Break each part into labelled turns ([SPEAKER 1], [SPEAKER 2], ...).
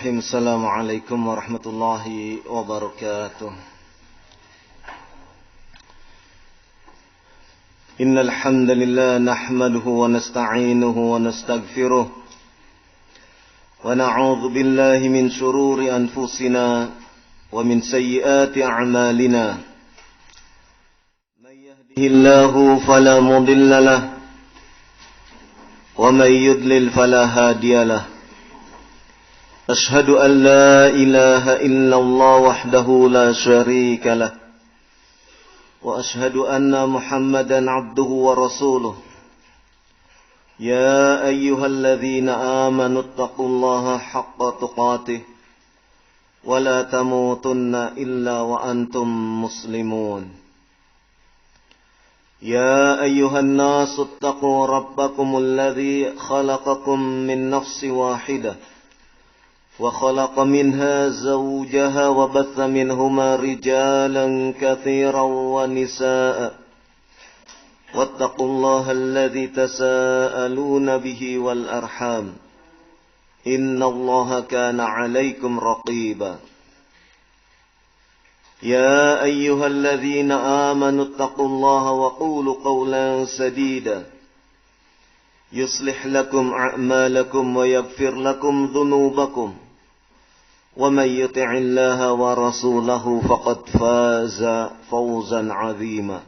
[SPEAKER 1] Bismillahirrahmanirrahim. Assalamualaikum warahmatullahi wabarakatuh. Innal hamdalillah nahmaduhu wa nasta'inuhu wa nastaghfiruh wa na'udzu billahi min shururi anfusina wa min sayyiati a'malina. May yahdihillahu fala mudilla lahu wa may yudlil fala hadiya lahu. أشهد أن لا إله إلا الله وحده لا شريك له وأشهد أن محمدا عبده ورسوله يا أيها الذين آمنوا اتقوا الله حق تقاته ولا تموتن إلا وأنتم مسلمون يا أيها الناس اتقوا ربكم الذي خلقكم من نفس واحدة وخلق منها زوجها وبث منهما رجالا كثيرا ونساء واتقوا الله الذي تساءلون به والأرحام إن الله كان عليكم رقيبا يا أيها الذين آمنوا اتقوا الله وقولوا قولا سديدا يصلح لكم أعمالكم ويغفر لكم ذنوبكم ومن يطع الله ورسوله فقد فاز فوزا عظيما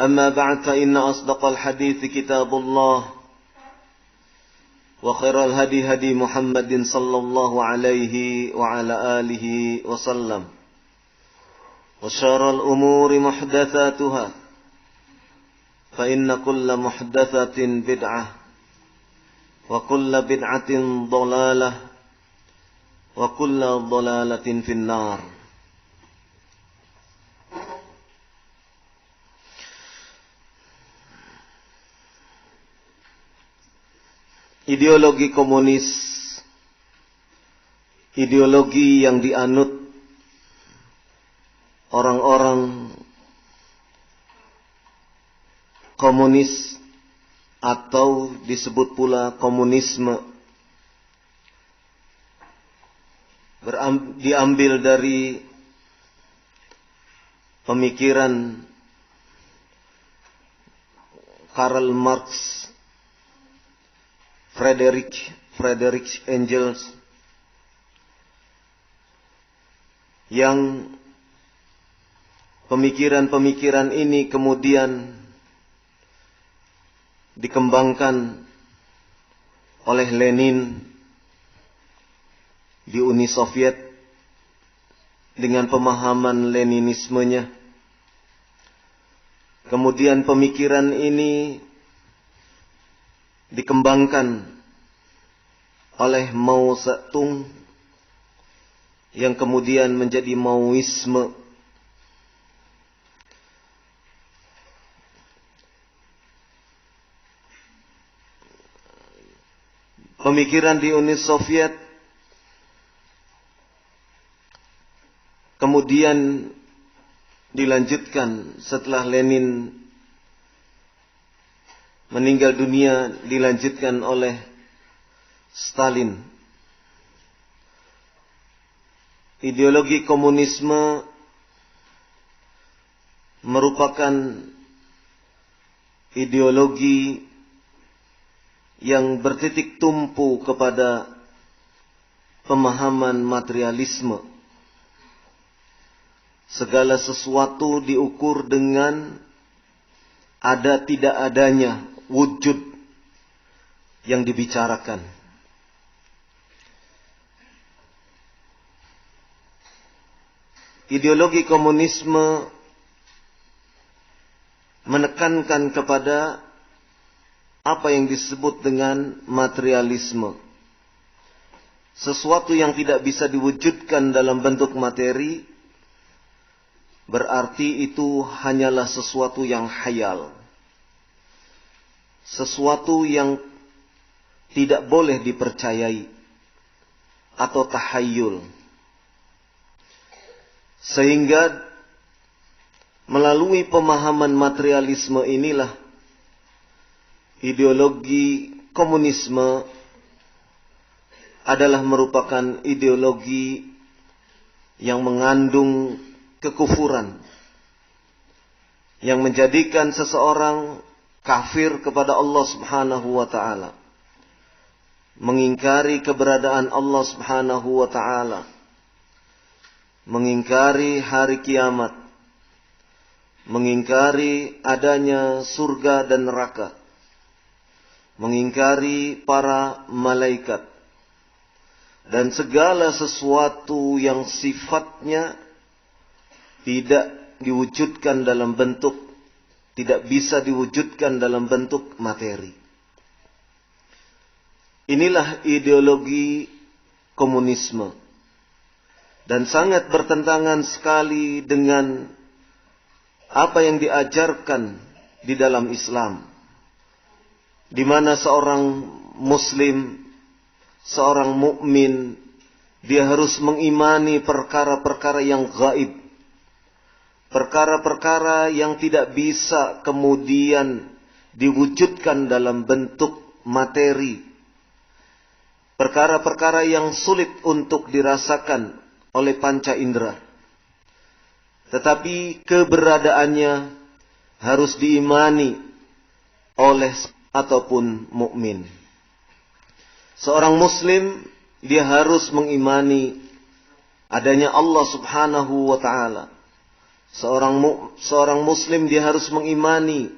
[SPEAKER 1] أما بعد فإن أصدق الحديث كتاب الله وخير الهدي هدي محمد صلى الله عليه وعلى آله وسلم وشر الأمور محدثاتها فإن كل محدثة بدعة وكل بدعة ضلالة وكل ضلالة في النار. Ideologi komunis, ideologi yang dianut orang-orang komunis atau disebut pula komunisme diambil dari pemikiran Karl Marx, Friedrich Engels, yang pemikiran-pemikiran ini kemudian dikembangkan oleh Lenin di Uni Soviet dengan pemahaman Leninismenya. Kemudian pemikiran ini dikembangkan oleh Mao Zedong yang kemudian menjadi Maoisme. Pemikiran di Uni Soviet kemudian dilanjutkan setelah Lenin meninggal dunia, dilanjutkan oleh Stalin. Ideologi komunisme merupakan ideologi yang bertitik tumpu kepada pemahaman materialisme. Segala sesuatu diukur dengan ada tidak adanya wujud yang dibicarakan. Ideologi komunisme menekankan kepada apa yang disebut dengan materialisme. Sesuatu yang tidak bisa diwujudkan dalam bentuk materi, berarti itu hanyalah sesuatu yang khayal. Sesuatu yang tidak boleh dipercayai atau tahayyul. Sehingga melalui pemahaman materialisme inilah ideologi komunisme adalah merupakan ideologi yang mengandung kekufuran, yang menjadikan seseorang kafir kepada Allah Subhanahu wa ta'ala, mengingkari keberadaan Allah Subhanahu wa ta'ala, mengingkari hari kiamat, mengingkari adanya surga dan neraka, mengingkari para malaikat, dan segala sesuatu yang sifatnya tidak diwujudkan dalam bentuk, tidak bisa diwujudkan dalam bentuk materi. Inilah ideologi komunisme, dan sangat bertentangan sekali dengan apa yang diajarkan di dalam Islam, di mana seorang muslim, seorang mukmin, dia harus mengimani perkara-perkara yang gaib, perkara-perkara yang tidak bisa kemudian diwujudkan dalam bentuk materi, perkara-perkara yang sulit untuk dirasakan oleh panca indera, tetapi keberadaannya harus diimani oleh ataupun mukmin. Seorang muslim dia harus mengimani adanya Allah Subhanahu wa ta'ala. Seorang muslim dia harus mengimani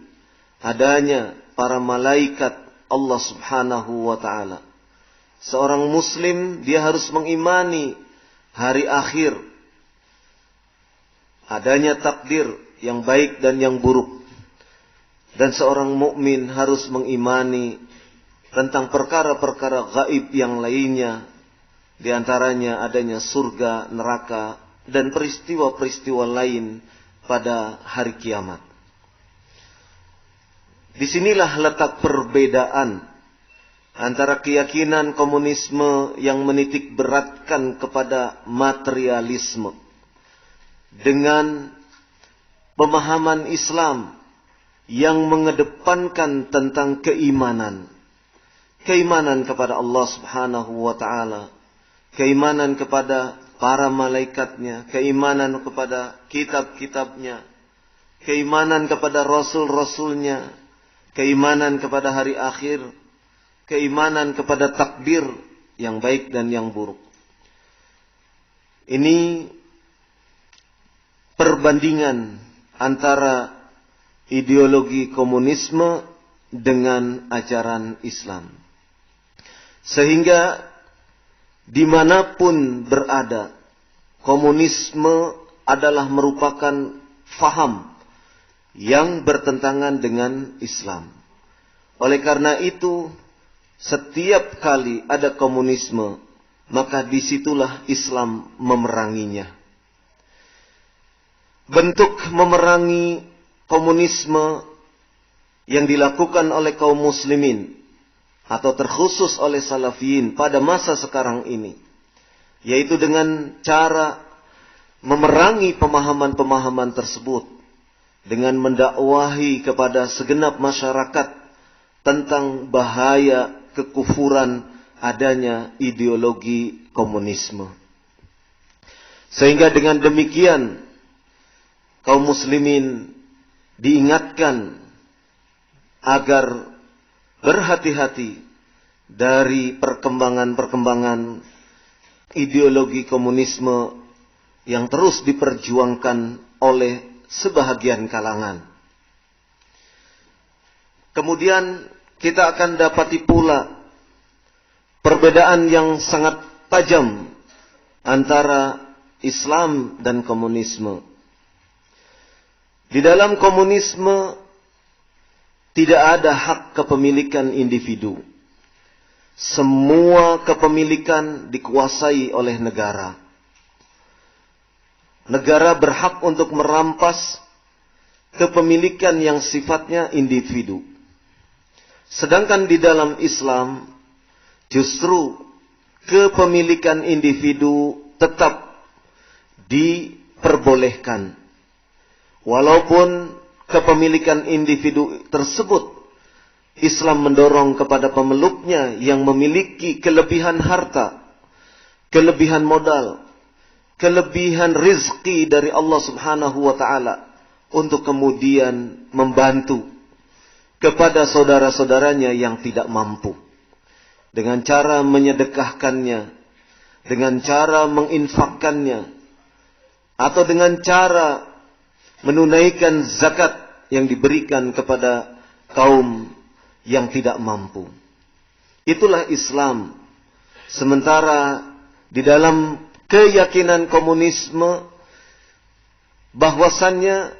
[SPEAKER 1] adanya para malaikat Allah Subhanahu wa ta'ala. Seorang muslim dia harus mengimani hari akhir, adanya takdir yang baik dan yang buruk. Dan seorang mukmin harus mengimani tentang perkara-perkara gaib yang lainnya, di antaranya adanya surga, neraka, dan peristiwa-peristiwa lain pada hari kiamat. Disinilah letak perbedaan antara keyakinan komunisme yang menitik beratkan kepada materialisme dengan pemahaman Islam yang mengedepankan tentang keimanan. Keimanan kepada Allah Subhanahu wa ta'ala, keimanan kepada para malaikatnya, keimanan kepada kitab-kitabnya, keimanan kepada rasul-rasulnya, keimanan kepada hari akhir, keimanan kepada takdir yang baik dan yang buruk. Ini perbandingan antara ideologi komunisme dengan ajaran Islam. Sehingga dimanapun berada, komunisme adalah merupakan faham yang bertentangan dengan Islam. Oleh karena itu, setiap kali ada komunisme, maka disitulah Islam memeranginya. Bentuk memerangi komunisme yang dilakukan oleh kaum muslimin atau terkhusus oleh salafiyin pada masa sekarang ini, yaitu dengan cara memerangi pemahaman-pemahaman tersebut dengan mendakwahi kepada segenap masyarakat tentang bahaya kekufuran adanya ideologi komunisme. Sehingga dengan demikian kaum muslimin diingatkan agar berhati-hati dari perkembangan-perkembangan ideologi komunisme yang terus diperjuangkan oleh sebahagian kalangan. Kemudian kita akan dapati pula perbedaan yang sangat tajam antara Islam dan komunisme. Di dalam komunisme tidak ada hak kepemilikan individu. Semua kepemilikan dikuasai oleh negara. Negara berhak untuk merampas kepemilikan yang sifatnya individu. Sedangkan di dalam Islam, justru kepemilikan individu tetap diperbolehkan. Walaupun kepemilikan individu tersebut Islam mendorong kepada pemeluknya yang memiliki kelebihan harta, kelebihan modal, kelebihan rizki dari Allah Subhanahu wa ta'ala, untuk kemudian membantu kepada saudara-saudaranya yang tidak mampu, dengan cara menyedekahkannya, dengan cara menginfakkannya, atau dengan cara menunaikan zakat yang diberikan kepada kaum yang tidak mampu. Itulah Islam. Sementara di dalam keyakinan komunisme bahwasannya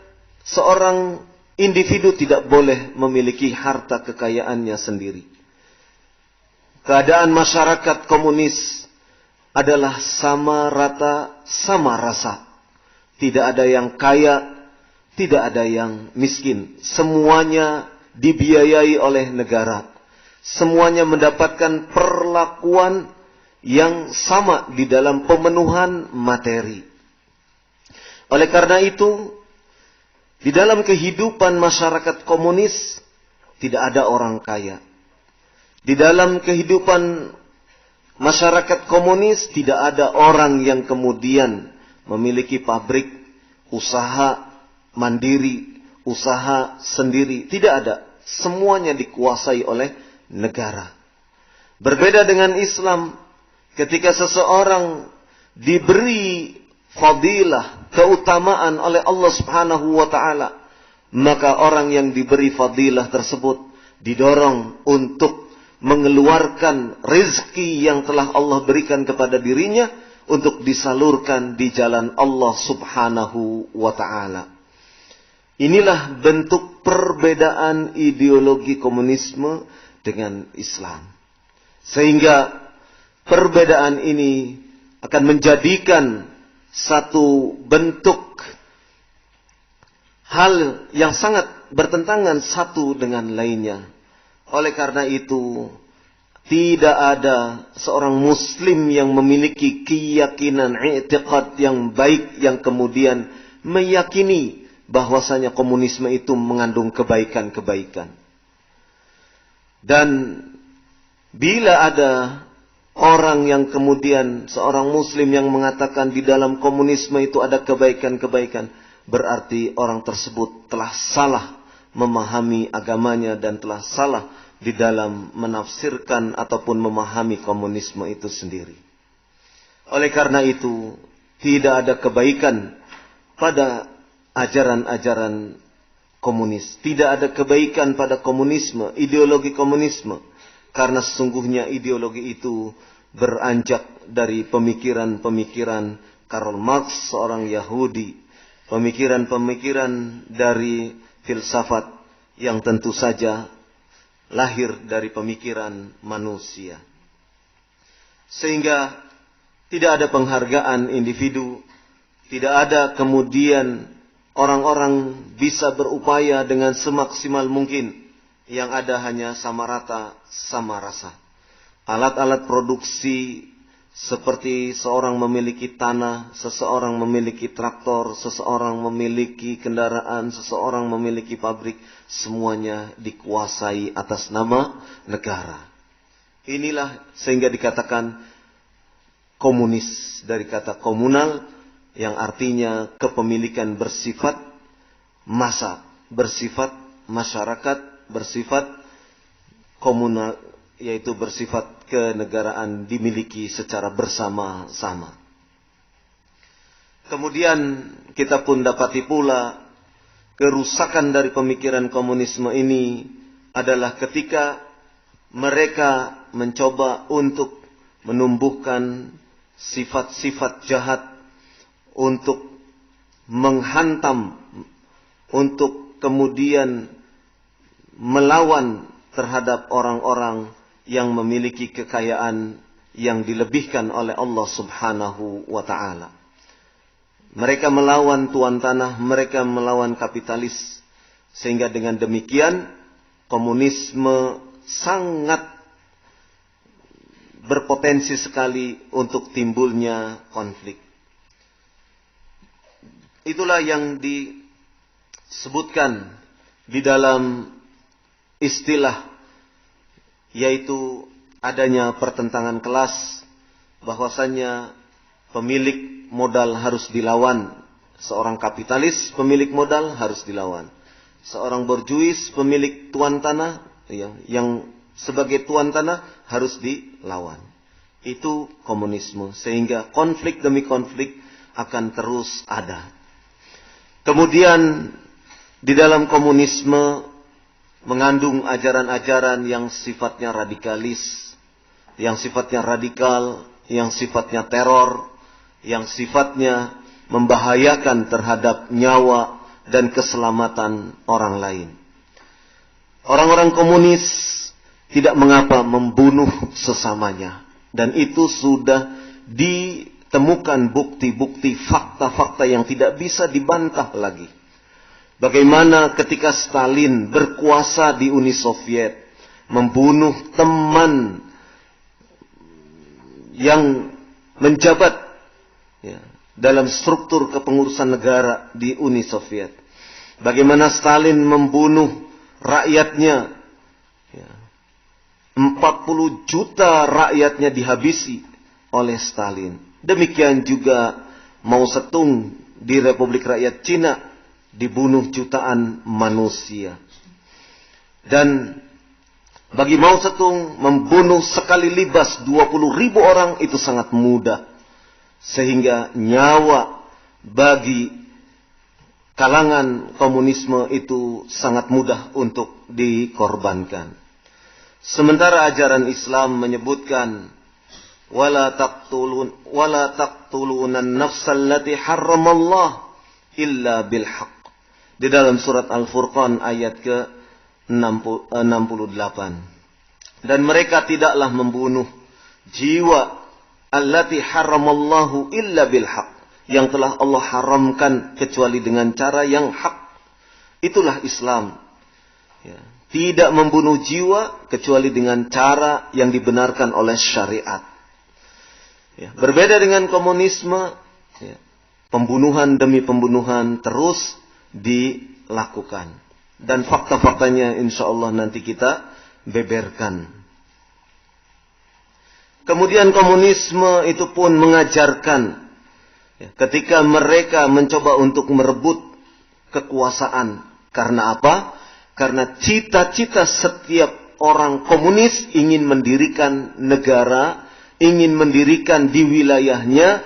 [SPEAKER 1] seorang individu tidak boleh memiliki harta kekayaannya sendiri. Keadaan masyarakat komunis adalah sama rata, sama rasa. Tidak ada yang kaya, tidak ada yang miskin. Semuanya dibiayai oleh negara. Semuanya mendapatkan perlakuan yang sama di dalam pemenuhan materi. Oleh karena itu, di dalam kehidupan masyarakat komunis tidak ada orang kaya. Di dalam kehidupan masyarakat komunis tidak ada orang yang kemudian memiliki pabrik, usaha mandiri, usaha sendiri. Tidak ada. Semuanya dikuasai oleh negara. Berbeda dengan Islam, ketika seseorang diberi fadilah, keutamaan oleh Allah Subhanahu wa ta'ala, maka orang yang diberi fadilah tersebut didorong untuk mengeluarkan rezeki yang telah Allah berikan kepada dirinya untuk disalurkan di jalan Allah Subhanahu wa ta'ala. Inilah bentuk perbedaan ideologi komunisme dengan Islam. Sehingga perbedaan ini akan menjadikan satu bentuk hal yang sangat bertentangan satu dengan lainnya. Oleh karena itu, tidak ada seorang muslim yang memiliki keyakinan i'tiqad yang baik yang kemudian meyakini bahwasanya komunisme itu mengandung kebaikan-kebaikan. Dan bila ada orang yang kemudian seorang muslim yang mengatakan di dalam komunisme itu ada kebaikan-kebaikan, berarti orang tersebut telah salah memahami agamanya dan telah salah di dalam menafsirkan ataupun memahami komunisme itu sendiri. Oleh karena itu, tidak ada kebaikan pada ajaran-ajaran komunis. Tidak ada kebaikan pada komunisme, ideologi komunisme. Karena sesungguhnya ideologi itu beranjak dari pemikiran-pemikiran Karl Marx, seorang Yahudi. Pemikiran-pemikiran dari filsafat yang tentu saja lahir dari pemikiran manusia. Sehingga tidak ada penghargaan individu, tidak ada kemudian orang-orang bisa berupaya dengan semaksimal mungkin. Yang ada hanya sama rata, sama rasa. Alat-alat produksi seperti seorang memiliki tanah, seseorang memiliki traktor, seseorang memiliki kendaraan, seseorang memiliki pabrik, semuanya dikuasai atas nama negara. Inilah sehingga dikatakan komunis, dari kata komunal yang artinya kepemilikan bersifat massa, bersifat masyarakat, bersifat komunal, yaitu bersifat kenegaraan dimiliki secara bersama-sama. Kemudian kita pun dapati pula kerusakan dari pemikiran komunisme ini adalah ketika mereka mencoba untuk menumbuhkan sifat-sifat jahat untuk menghantam, untuk kemudian melawan terhadap orang-orang yang memiliki kekayaan yang dilebihkan oleh Allah Subhanahu wa ta'ala. Mereka melawan tuan tanah, mereka melawan kapitalis. Sehingga dengan demikian komunisme sangat berpotensi sekali untuk timbulnya konflik. Itulah yang disebutkan di dalam istilah yaitu adanya pertentangan kelas, bahwasannya pemilik modal harus dilawan. Seorang kapitalis pemilik modal harus dilawan. Seorang borjuis pemilik tuan tanah, yang sebagai tuan tanah harus dilawan. Itu komunisme, sehingga konflik demi konflik akan terus ada. Kemudian di dalam komunisme mengandung ajaran-ajaran yang sifatnya radikalis, yang sifatnya radikal, yang sifatnya teror, yang sifatnya membahayakan terhadap nyawa dan keselamatan orang lain. Orang-orang komunis tidak mengapa membunuh sesamanya, dan itu sudah ditemukan bukti-bukti, fakta-fakta yang tidak bisa dibantah lagi. Bagaimana ketika Stalin berkuasa di Uni Soviet, membunuh teman yang menjabat dalam struktur kepengurusan negara di Uni Soviet. Bagaimana Stalin membunuh rakyatnya, 40 juta rakyatnya dihabisi oleh Stalin. Demikian juga Mao Zedong di Republik Rakyat Cina, dibunuh jutaan manusia. Dan bagi Mao Zedong, membunuh sekali libas 20.000 orang itu sangat mudah. Sehingga nyawa bagi kalangan komunisme itu sangat mudah untuk dikorbankan. Sementara ajaran Islam menyebutkan wala taqtulunan nafsal lati harramallah illa bil haqq. Di dalam surat Al-Furqan ayat ke-68. Dan mereka tidaklah membunuh jiwa allati haramallahu illa bil haq, yang telah Allah haramkan kecuali dengan cara yang hak. Itulah Islam. Tidak membunuh jiwa kecuali dengan cara yang dibenarkan oleh syariat. Berbeda dengan komunisme, pembunuhan demi pembunuhan terus dilakukan. Dan fakta-faktanya insya Allah nanti kita beberkan. Kemudian komunisme itu pun mengajarkan, ketika mereka mencoba untuk merebut kekuasaan. Karena apa? Karena cita-cita setiap orang komunis ingin mendirikan negara, ingin mendirikan di wilayahnya,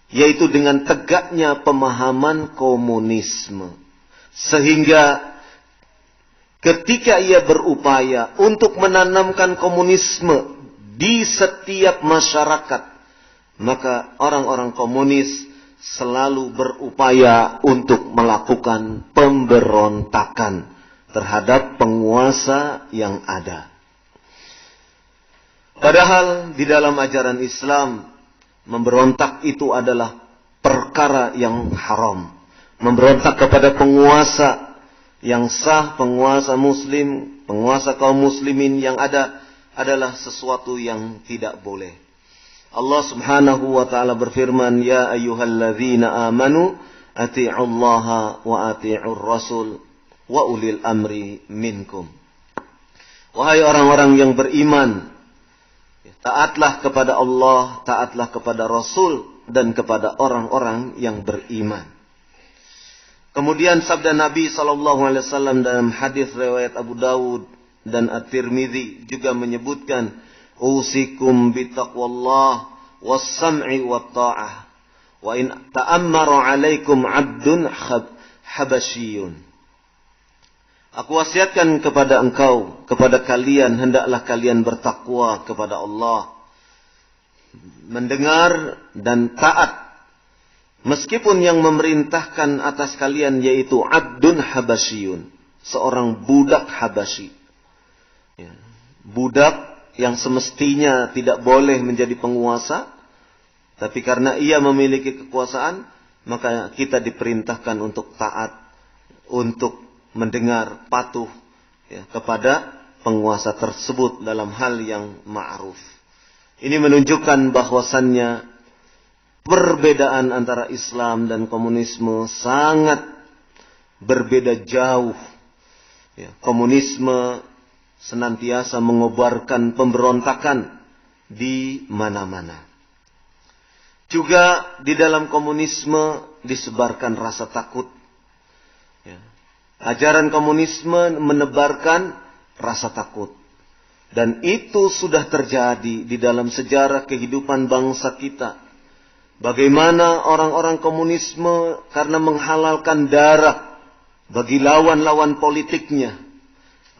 [SPEAKER 1] yaitu dengan tegaknya pemahaman komunisme. Sehingga ketika ia berupaya untuk menanamkan komunisme di setiap masyarakat, maka orang-orang komunis selalu berupaya untuk melakukan pemberontakan terhadap penguasa yang ada. Padahal di dalam ajaran Islam, memberontak itu adalah perkara yang haram. Memberontak kepada penguasa yang sah, penguasa muslim, penguasa kaum muslimin yang ada, adalah sesuatu yang tidak boleh. Allah Subhanahu wa taala berfirman, ya ayyuhalladzina amanu ati'ullaha wa ati'ur rasul wa ulil amri minkum. Wahai orang-orang yang beriman, taatlah kepada Allah, taatlah kepada Rasul, dan kepada orang-orang yang beriman. Kemudian sabda Nabi SAW dalam hadis riwayat Abu Dawud dan At-Tirmidzi juga menyebutkan, usikum bitaqwallah was-sam'i wat-ta'ah wa in ta'ammara 'alaikum 'abdun habasyiyun. Aku wasiatkan kepada engkau, kepada kalian, hendaklah kalian bertakwa kepada Allah, mendengar dan taat, meskipun yang memerintahkan atas kalian yaitu abdun habasyiyun, seorang budak Habasyi. Budak yang semestinya tidak boleh menjadi penguasa, tapi karena ia memiliki kekuasaan, maka kita diperintahkan untuk taat, untuk mendengar, patuh kepada penguasa tersebut dalam hal yang ma'ruf. Ini menunjukkan bahwasannya perbedaan antara Islam dan komunisme sangat berbeda jauh. Komunisme senantiasa mengobarkan pemberontakan di mana-mana. Juga di dalam komunisme disebarkan rasa takut. Ya. Ajaran komunisme menebarkan rasa takut. Dan itu sudah terjadi di dalam sejarah kehidupan bangsa kita. Bagaimana orang-orang komunisme karena menghalalkan darah bagi lawan-lawan politiknya.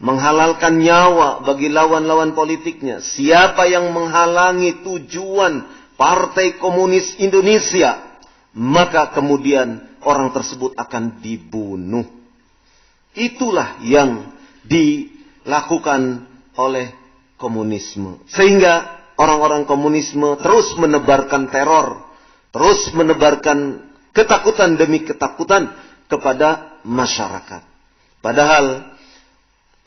[SPEAKER 1] Menghalalkan nyawa bagi lawan-lawan politiknya. Siapa yang menghalangi tujuan Partai Komunis Indonesia, maka kemudian orang tersebut akan dibunuh. Itulah yang dilakukan oleh komunisme. Sehingga orang-orang komunisme terus menebarkan teror, terus menebarkan ketakutan demi ketakutan kepada masyarakat. Padahal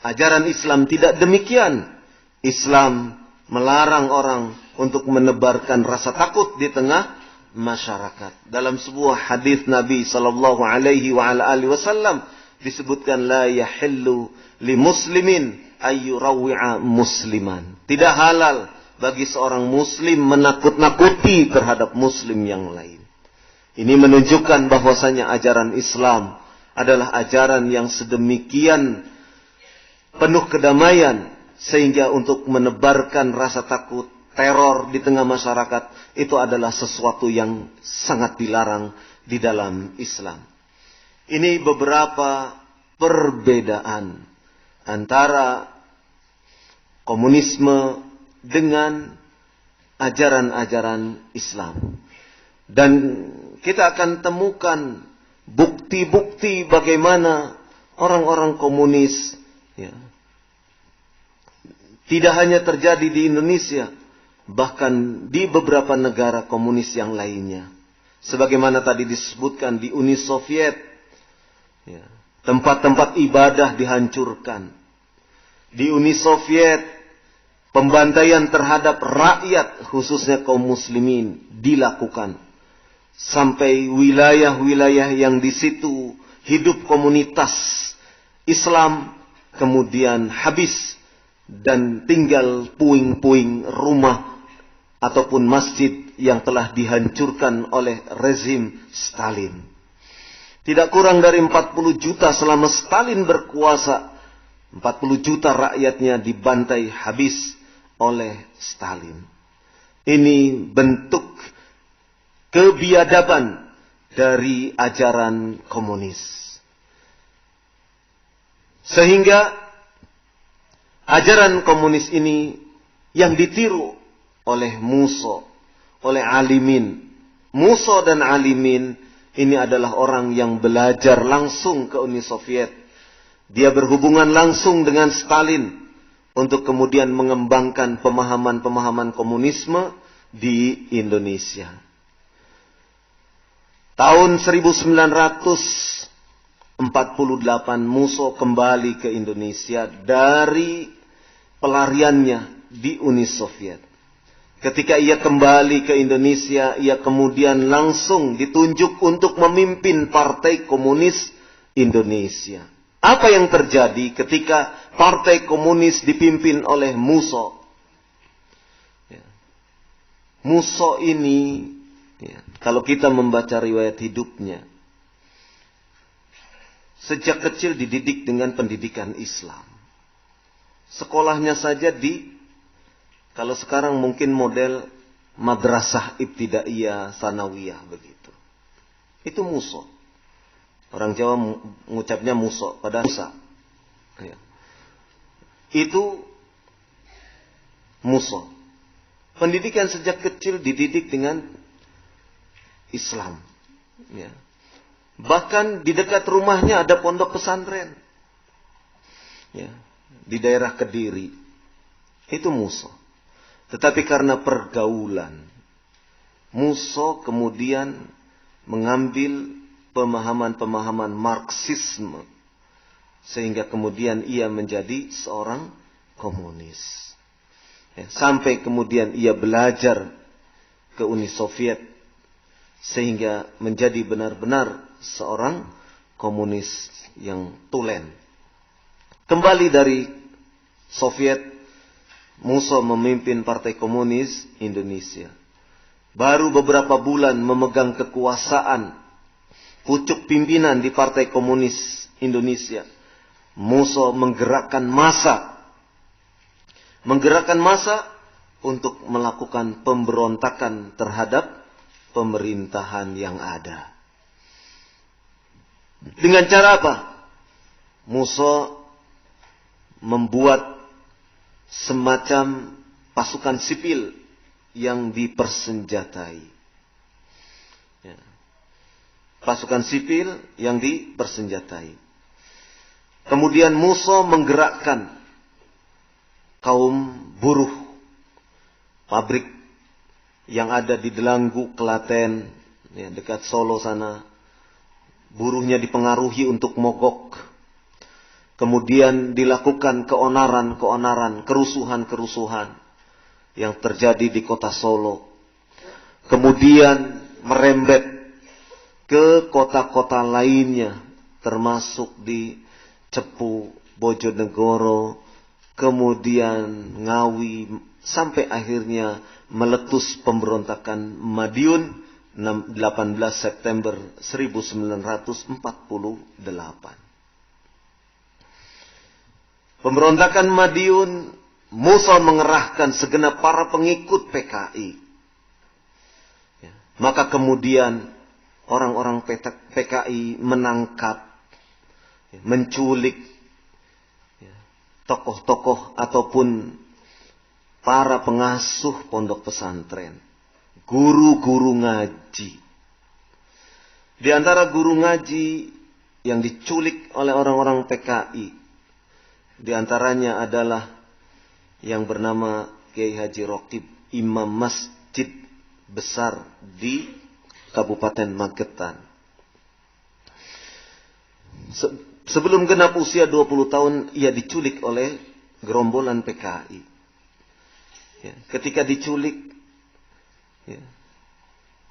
[SPEAKER 1] ajaran Islam tidak demikian. Islam melarang orang untuk menebarkan rasa takut di tengah masyarakat. Dalam sebuah hadis Nabi sallallahu alaihi wasallam disebutkan la yahillu li muslimin ayyurawi'a musliman. Tidak halal bagi seorang muslim menakut-nakuti terhadap muslim yang lain. Ini menunjukkan bahwasanya ajaran Islam adalah ajaran yang sedemikian penuh kedamaian sehingga untuk menebarkan rasa takut, teror di tengah masyarakat itu adalah sesuatu yang sangat dilarang di dalam Islam. Ini beberapa perbedaan antara komunisme dengan ajaran-ajaran Islam. Dan kita akan temukan bukti-bukti bagaimana orang-orang komunis ya, tidak hanya terjadi di Indonesia, bahkan di beberapa negara komunis yang lainnya. Sebagaimana tadi disebutkan di Uni Soviet, ya, tempat-tempat ibadah dihancurkan. Di Uni Soviet, pembantaian terhadap rakyat, khususnya kaum muslimin, dilakukan. Sampai wilayah-wilayah yang di situ hidup komunitas Islam, kemudian habis. Dan tinggal puing-puing rumah ataupun masjid yang telah dihancurkan oleh rezim Stalin. Tidak kurang dari 40 juta selama Stalin berkuasa. 40 juta rakyatnya dibantai habis oleh Stalin. Ini bentuk kebiadaban dari ajaran komunis. Sehingga ajaran komunis ini yang ditiru oleh Musso, oleh alimin. Musso dan alimin ini adalah orang yang belajar langsung ke Uni Soviet. Dia berhubungan langsung dengan Stalin untuk kemudian mengembangkan pemahaman-pemahaman komunisme di Indonesia. Tahun 1948 Musso kembali ke Indonesia dari pelariannya di Uni Soviet. Ketika ia kembali ke Indonesia, ia kemudian langsung ditunjuk untuk memimpin Partai Komunis Indonesia. Apa yang terjadi ketika Partai Komunis dipimpin oleh Musso? Musso ini, kalau kita membaca riwayat hidupnya, sejak kecil dididik dengan pendidikan Islam. Sekolahnya saja kalau sekarang mungkin model madrasah ibtidaiyah, sanawiyah begitu. Itu Musso. Orang Jawa mengucapnya Musso, pada Musa. Ya. Itu Musso. Pendidikan sejak kecil dididik dengan Islam. Ya. Bahkan di dekat rumahnya ada pondok pesantren. Ya. Di daerah Kediri. Itu Musso. Tetapi karena pergaulan, Musso kemudian mengambil pemahaman-pemahaman Marxisme. Sehingga kemudian ia menjadi seorang komunis. Ya, sampai kemudian ia belajar ke Uni Soviet. Sehingga menjadi benar-benar seorang komunis yang tulen. Kembali dari Soviet, Musso memimpin Partai Komunis Indonesia. Baru beberapa bulan memegang kekuasaan, pucuk pimpinan di Partai Komunis Indonesia, Musso menggerakkan massa untuk melakukan pemberontakan terhadap pemerintahan yang ada. Dengan cara apa? Musso membuat semacam pasukan sipil yang dipersenjatai. Ya. Pasukan sipil yang dipersenjatai. Kemudian Musso menggerakkan kaum buruh pabrik yang ada di Delanggu, Klaten, ya, dekat Solo sana. Buruhnya dipengaruhi untuk mogok. Kemudian dilakukan keonaran, kerusuhan yang terjadi di kota Solo. Kemudian merembet ke kota-kota lainnya, termasuk di Cepu, Bojonegoro, kemudian Ngawi, sampai akhirnya meletus pemberontakan Madiun 18 September 1948. Pemberontakan Madiun, Musso mengerahkan segenap para pengikut PKI. Ya. Maka kemudian orang-orang PKI menangkap, menculik tokoh-tokoh ataupun para pengasuh pondok pesantren, guru-guru ngaji. Di antara guru ngaji yang diculik oleh orang-orang PKI, di antaranya adalah yang bernama Kiai Haji Rokib, imam masjid besar di Kabupaten Magetan. Sebelum genap usia 20 tahun, ia diculik oleh gerombolan PKI. Ya, ketika diculik, ya,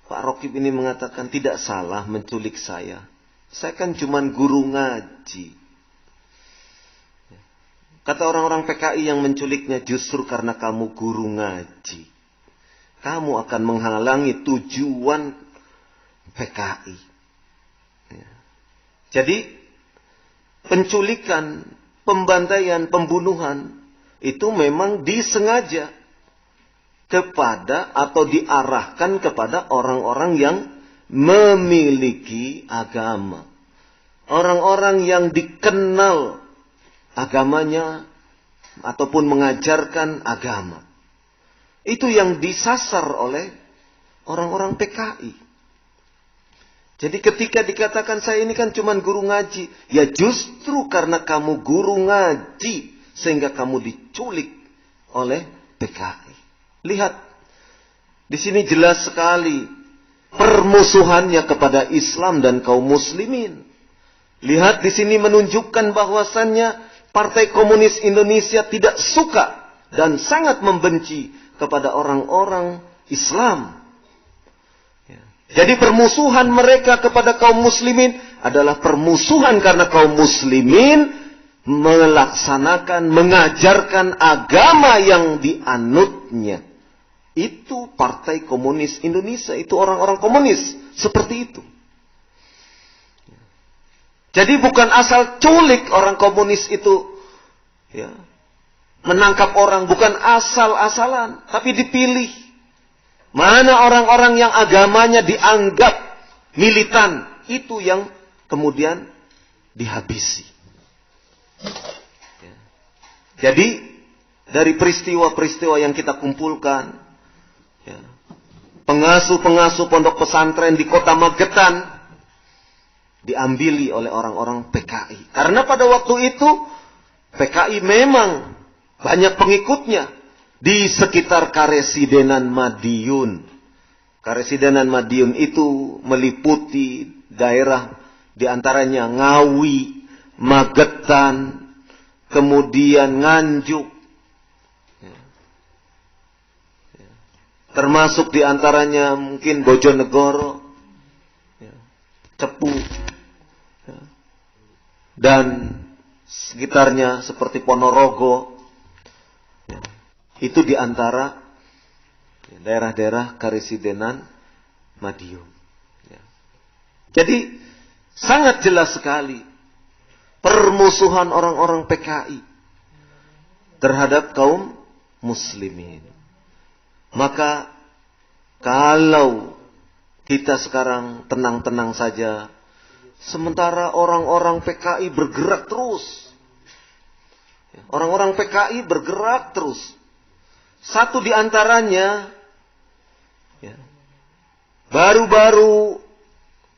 [SPEAKER 1] Pak Rokib ini mengatakan, tidak salah menculik saya. Saya kan cuma guru ngaji. Kata orang-orang PKI yang menculiknya, justru karena kamu guru ngaji, kamu akan menghalangi tujuan PKI. Ya. Jadi, penculikan, pembantaian, pembunuhan, itu memang disengaja kepada atau diarahkan kepada orang-orang yang memiliki agama. Orang-orang yang dikenal agamanya ataupun mengajarkan agama. Itu yang disasar oleh orang-orang PKI. Jadi ketika dikatakan saya ini kan cuma guru ngaji, ya justru karena kamu guru ngaji sehingga kamu diculik oleh PKI. Lihat, di sini jelas sekali permusuhannya kepada Islam dan kaum muslimin. Lihat, di sini menunjukkan bahwasannya Partai Komunis Indonesia tidak suka dan sangat membenci kepada orang-orang Islam. Jadi permusuhan mereka kepada kaum muslimin adalah permusuhan karena kaum muslimin melaksanakan, mengajarkan agama yang dianutnya. Itu Partai Komunis Indonesia, itu orang-orang komunis seperti itu. Jadi bukan asal culik orang komunis itu, ya, menangkap orang, bukan asal-asalan, tapi dipilih. Mana orang-orang yang agamanya dianggap militan, itu yang kemudian dihabisi. Ya. Jadi dari peristiwa-peristiwa yang kita kumpulkan, ya, pengasuh-pengasuh pondok pesantren di kota Magetan diambili oleh orang-orang PKI. Karena pada waktu itu PKI memang banyak pengikutnya di sekitar Karesidenan Madiun. Karesidenan Madiun itu meliputi daerah diantaranya Ngawi, Magetan, kemudian Nganjuk. Termasuk diantaranya mungkin Bojonegoro, Cepu, dan sekitarnya seperti Ponorogo, Itu di antara daerah-daerah Karesidenan Madiun. Ya. Jadi sangat jelas sekali permusuhan orang-orang PKI terhadap kaum muslimin. Maka kalau kita sekarang tenang-tenang saja, sementara orang-orang PKI bergerak terus. Orang-orang PKI bergerak terus. Satu di antaranya, baru-baru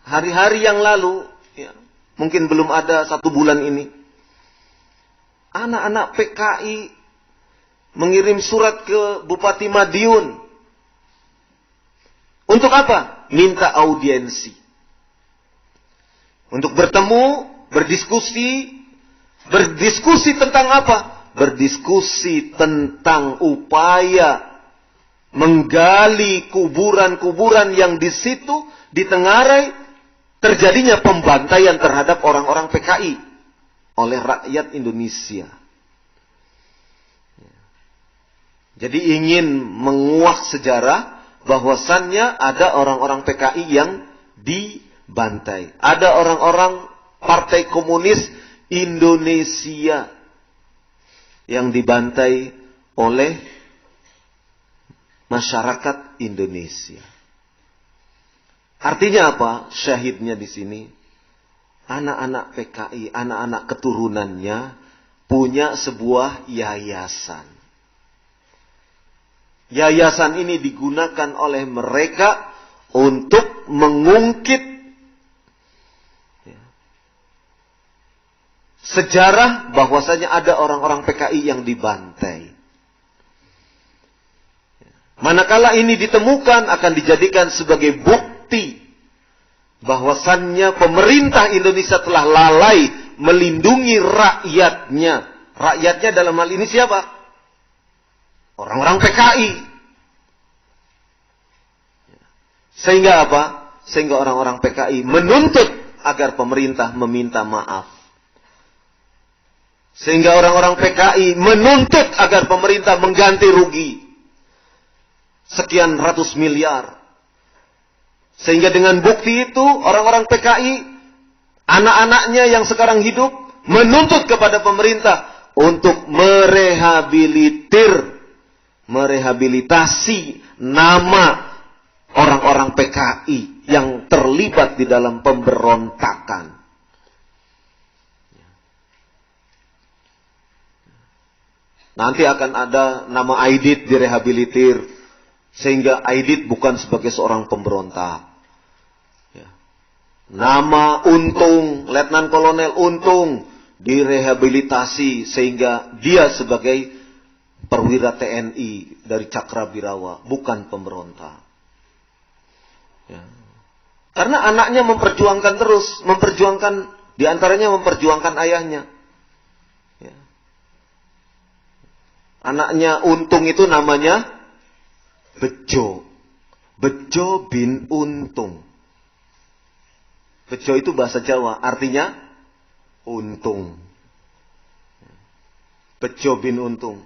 [SPEAKER 1] hari-hari yang lalu, mungkin belum ada 1 bulan ini, anak-anak PKI mengirim surat ke Bupati Madiun. Untuk apa? Minta audiensi. Untuk bertemu, berdiskusi. Berdiskusi tentang apa? Berdiskusi tentang upaya menggali kuburan-kuburan yang di situ ditengarai terjadinya pembantaian terhadap orang-orang PKI oleh rakyat Indonesia. Jadi ingin menguak sejarah bahwasannya ada orang-orang PKI yang dibantai. Ada orang-orang Partai Komunis Indonesia yang dibantai oleh masyarakat Indonesia. Artinya apa? Syahidnya di sini, anak-anak PKI, anak-anak keturunannya punya sebuah yayasan. Yayasan ini digunakan oleh mereka untuk mengungkit sejarah bahwasanya ada orang-orang PKI yang dibantai. Manakala ini ditemukan akan dijadikan sebagai bukti bahwasannya pemerintah Indonesia telah lalai melindungi rakyatnya. Rakyatnya dalam hal ini siapa? Orang-orang PKI. Sehingga apa? Sehingga orang-orang PKI menuntut agar pemerintah meminta maaf. Sehingga orang-orang PKI menuntut agar pemerintah mengganti rugi sekian ratus miliar. Sehingga dengan bukti itu orang-orang PKI, anak-anaknya yang sekarang hidup, menuntut kepada pemerintah untuk merehabilitasi nama orang-orang PKI yang terlibat di dalam pemberontakan. Nanti akan ada nama Aidit direhabilitir, sehingga Aidit bukan sebagai seorang pemberontak. Nama Untung, Letnan Kolonel Untung direhabilitasi sehingga dia sebagai perwira TNI dari Cakrabirawa, bukan pemberontak. Karena anaknya memperjuangkan terus, diantaranya memperjuangkan ayahnya. Anaknya Untung itu namanya Bejo. Bejo bin Untung. Bejo itu bahasa Jawa, artinya untung. Bejo bin Untung.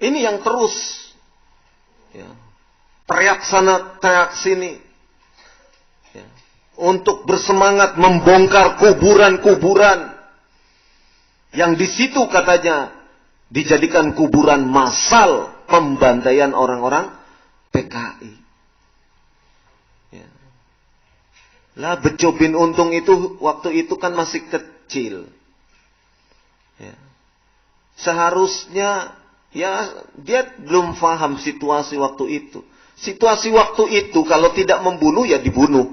[SPEAKER 1] Ini yang terus teriak sana, teriak sini, untuk bersemangat membongkar kuburan-kuburan yang di situ katanya dijadikan kuburan massal pembantaian orang-orang PKI. Lah Bejo bin Untung itu waktu itu kan masih kecil. Seharusnya dia belum paham situasi waktu itu. Situasi waktu itu kalau tidak membunuh ya dibunuh.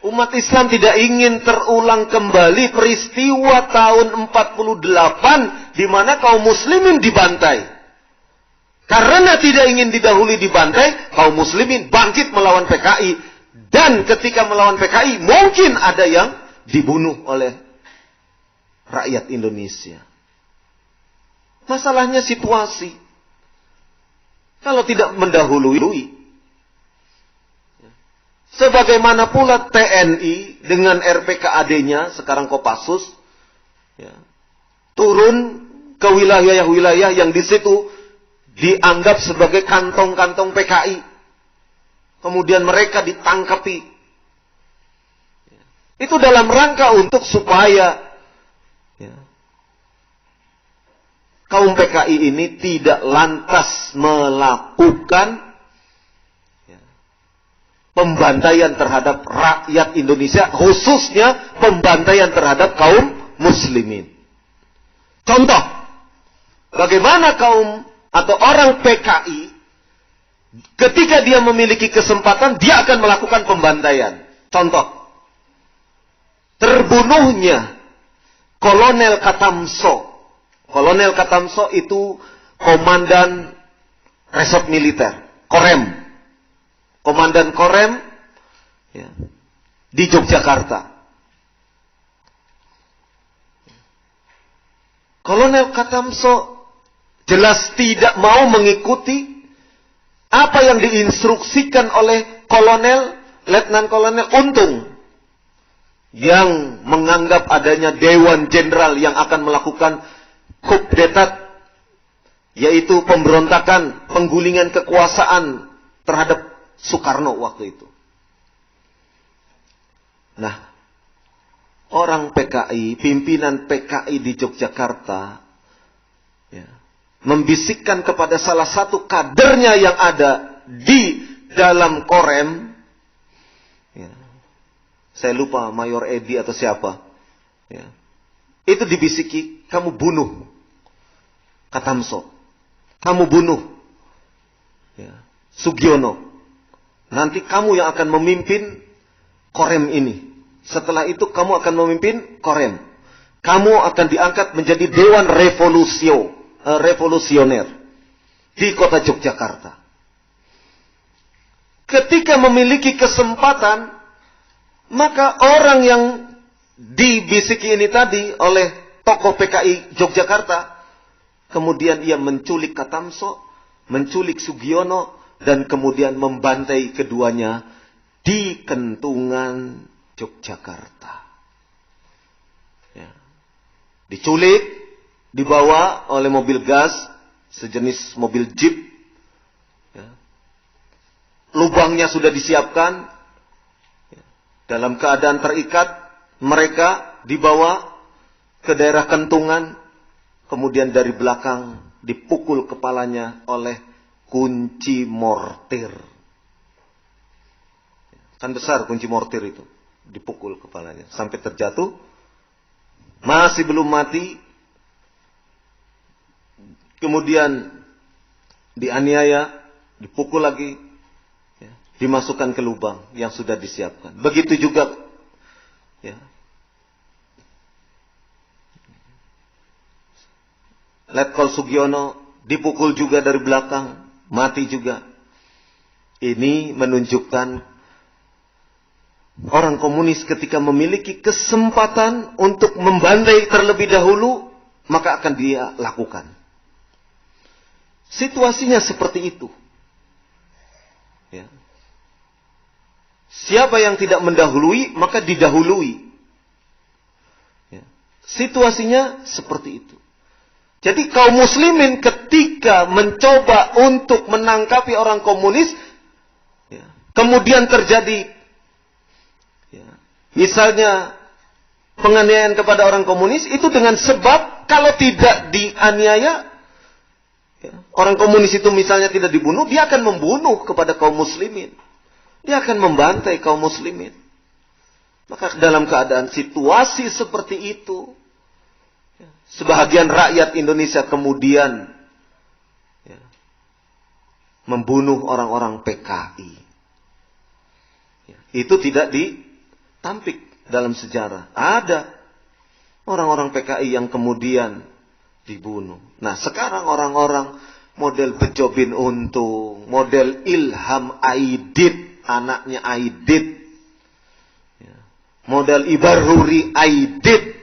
[SPEAKER 1] Umat Islam tidak ingin terulang kembali peristiwa tahun 48 di mana kaum muslimin dibantai. Karena tidak ingin didahului dibantai, kaum muslimin bangkit melawan PKI. Dan ketika melawan PKI, mungkin ada yang dibunuh oleh rakyat Indonesia. Masalahnya situasi. Kalau tidak mendahului. Sebagaimana pula TNI dengan RPKAD-nya, sekarang Kopassus, turun ke wilayah-wilayah yang di situ dianggap sebagai kantong-kantong PKI. Kemudian mereka ditangkapi. Itu dalam rangka untuk supaya kaum PKI ini tidak lantas melakukan pembantaian terhadap rakyat Indonesia, khususnya pembantaian terhadap kaum muslimin. Contoh, bagaimana kaum atau orang PKI ketika dia memiliki kesempatan, dia akan melakukan pembantaian. Contoh, terbunuhnya Kolonel Katamso. Kolonel Katamso itu komandan resort militer, Korem. Komandan Korem di Yogyakarta. Kolonel Katamso jelas tidak mau mengikuti apa yang diinstruksikan oleh Letnan Kolonel Untung, yang menganggap adanya Dewan Jenderal yang akan melakukan coup d'etat, yaitu pemberontakan, penggulingan kekuasaan terhadap Soekarno waktu itu. Nah, orang PKI, pimpinan PKI di Yogyakarta, membisikkan kepada salah satu kadernya yang ada di dalam Korem, saya lupa Mayor Edi atau siapa, itu dibisiki, kamu bunuh Katamso, kamu bunuh Sugiono, nanti kamu yang akan memimpin Korem ini. Setelah itu kamu akan memimpin Korem, kamu akan diangkat menjadi Dewan Revolusioner di kota Yogyakarta. Ketika memiliki kesempatan, maka orang yang dibisiki ini tadi oleh tokoh PKI Yogyakarta, kemudian ia menculik Katamso, menculik Sugiono, dan kemudian membantai keduanya di Kentungan Yogyakarta. Diculik, dibawa oleh mobil gas, sejenis mobil jeep. Lubangnya sudah disiapkan. Dalam keadaan terikat, mereka dibawa ke daerah Kentungan, kemudian dari belakang dipukul kepalanya oleh kunci mortir. Kan besar kunci mortir itu, dipukul kepalanya sampai terjatuh, masih belum mati. Kemudian dianiaya, dipukul lagi, dimasukkan ke lubang yang sudah disiapkan. Begitu juga Letkol Sugiono dipukul juga dari belakang, mati juga. Ini menunjukkan orang komunis ketika memiliki kesempatan untuk membantai terlebih dahulu, maka akan dia lakukan. Situasinya seperti itu. Siapa yang tidak mendahului, maka didahului. Situasinya seperti itu. Jadi kaum muslimin ketika mencoba untuk menangkapi orang komunis, kemudian terjadi misalnya penganiayaan kepada orang komunis, itu dengan sebab kalau tidak dianiaya, orang komunis itu misalnya tidak dibunuh, dia akan membunuh kepada kaum muslimin. Dia akan membantai kaum muslimin. Maka dalam keadaan situasi seperti itu, sebahagian rakyat Indonesia kemudian membunuh orang-orang PKI. Itu tidak ditampik dalam sejarah. Ada orang-orang PKI yang kemudian dibunuh. Nah, sekarang orang-orang model Bejo bin Untung, model Ilham Aidit, anaknya Aidit, model Ibaruri Aidit,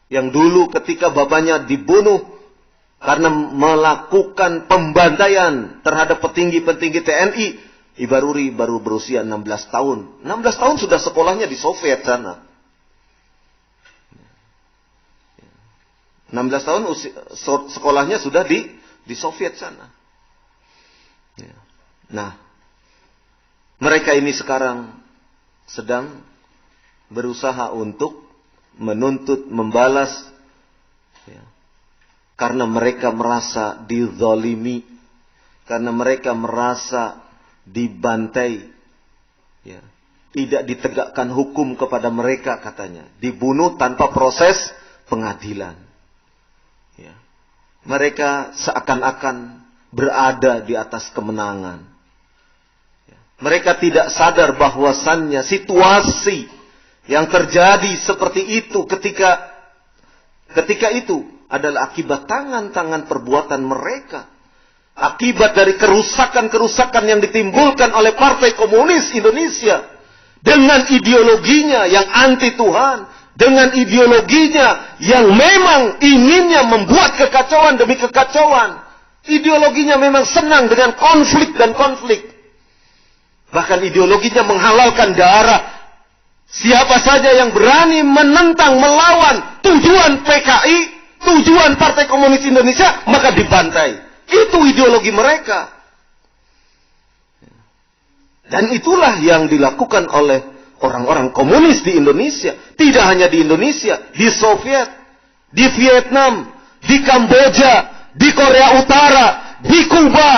[SPEAKER 1] yang dulu ketika bapaknya dibunuh karena melakukan pembantaian terhadap petinggi-petinggi TNI, Ibaruri baru berusia 16 tahun. 16 tahun sudah sekolahnya di Soviet sana. 16 tahun sekolahnya sudah di Soviet sana. Ya. Nah, mereka ini sekarang sedang berusaha untuk menuntut, membalas, ya, karena mereka merasa dizalimi, karena mereka merasa dibantai, ya, tidak ditegakkan hukum kepada mereka katanya, dibunuh tanpa proses pengadilan. Ya. Mereka seakan-akan berada di atas kemenangan. Ya. Mereka tidak sadar bahwasannya situasi yang terjadi seperti itu ketika itu adalah akibat tangan-tangan perbuatan mereka. Akibat dari kerusakan-kerusakan yang ditimbulkan oleh Partai Komunis Indonesia. Dengan ideologinya yang anti Tuhan. Dengan ideologinya yang memang inginnya membuat kekacauan demi kekacauan. Ideologinya memang senang dengan konflik dan konflik. Bahkan ideologinya menghalalkan darah. Siapa saja yang berani menentang, melawan tujuan PKI, tujuan Partai Komunis Indonesia, maka dibantai. Itu ideologi mereka. Dan itulah yang dilakukan oleh orang-orang komunis di Indonesia. Tidak hanya di Indonesia, di Soviet, di Vietnam, di Kamboja, di Korea Utara, di Kuba.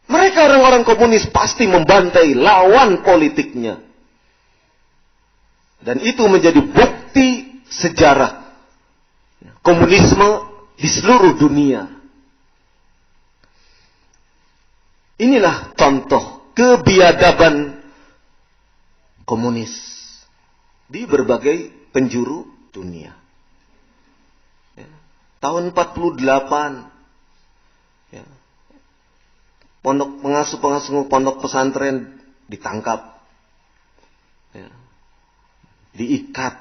[SPEAKER 1] Mereka orang-orang komunis pasti membantai lawan politiknya. Dan itu menjadi bukti sejarah komunisme di seluruh dunia. Inilah contoh kebiadaban komunis di berbagai penjuru dunia. Ya. Tahun 48, ya, pengasuh-pengasuh pondok pesantren ditangkap, ya, diikat,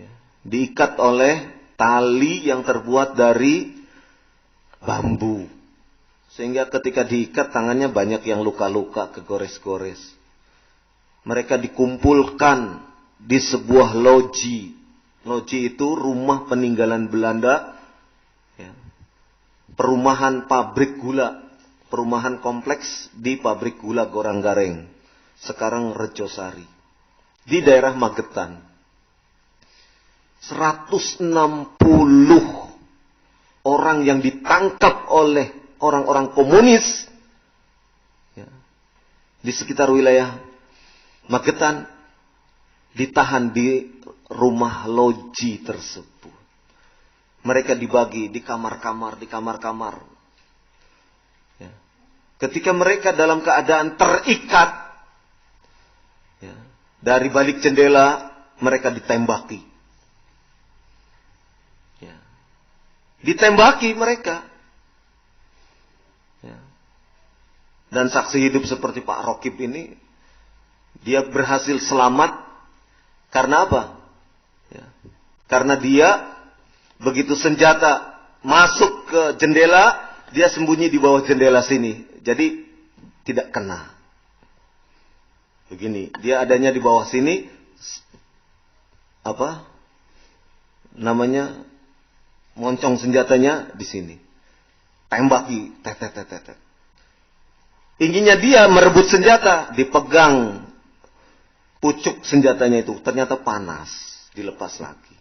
[SPEAKER 1] ya, diikat oleh tali yang terbuat dari bambu. Sehingga ketika diikat tangannya banyak yang luka-luka, kegores-gores. Mereka dikumpulkan di sebuah loji. Loji itu rumah peninggalan Belanda. Ya. Perumahan pabrik gula. Perumahan kompleks di pabrik gula Goranggareng. Sekarang Rejosari. Di daerah Magetan. 160 orang yang ditangkap oleh orang-orang komunis, ya, di sekitar wilayah Magetan ditahan di rumah loji tersebut. Mereka dibagi di kamar-kamar, ya. Ketika mereka dalam keadaan terikat, ya, dari balik jendela mereka ditembaki, ya. Ditembaki mereka. Dan saksi hidup seperti Pak Rokib ini, dia berhasil selamat karena apa? Ya. Karena dia begitu senjata masuk ke jendela, dia sembunyi di bawah jendela sini. Jadi tidak kena. Begini, dia adanya di bawah sini, apa namanya, moncong senjatanya di sini. Tembaki, tet. Inginnya dia merebut senjata, dipegang pucuk senjatanya itu, ternyata panas, dilepas lagi.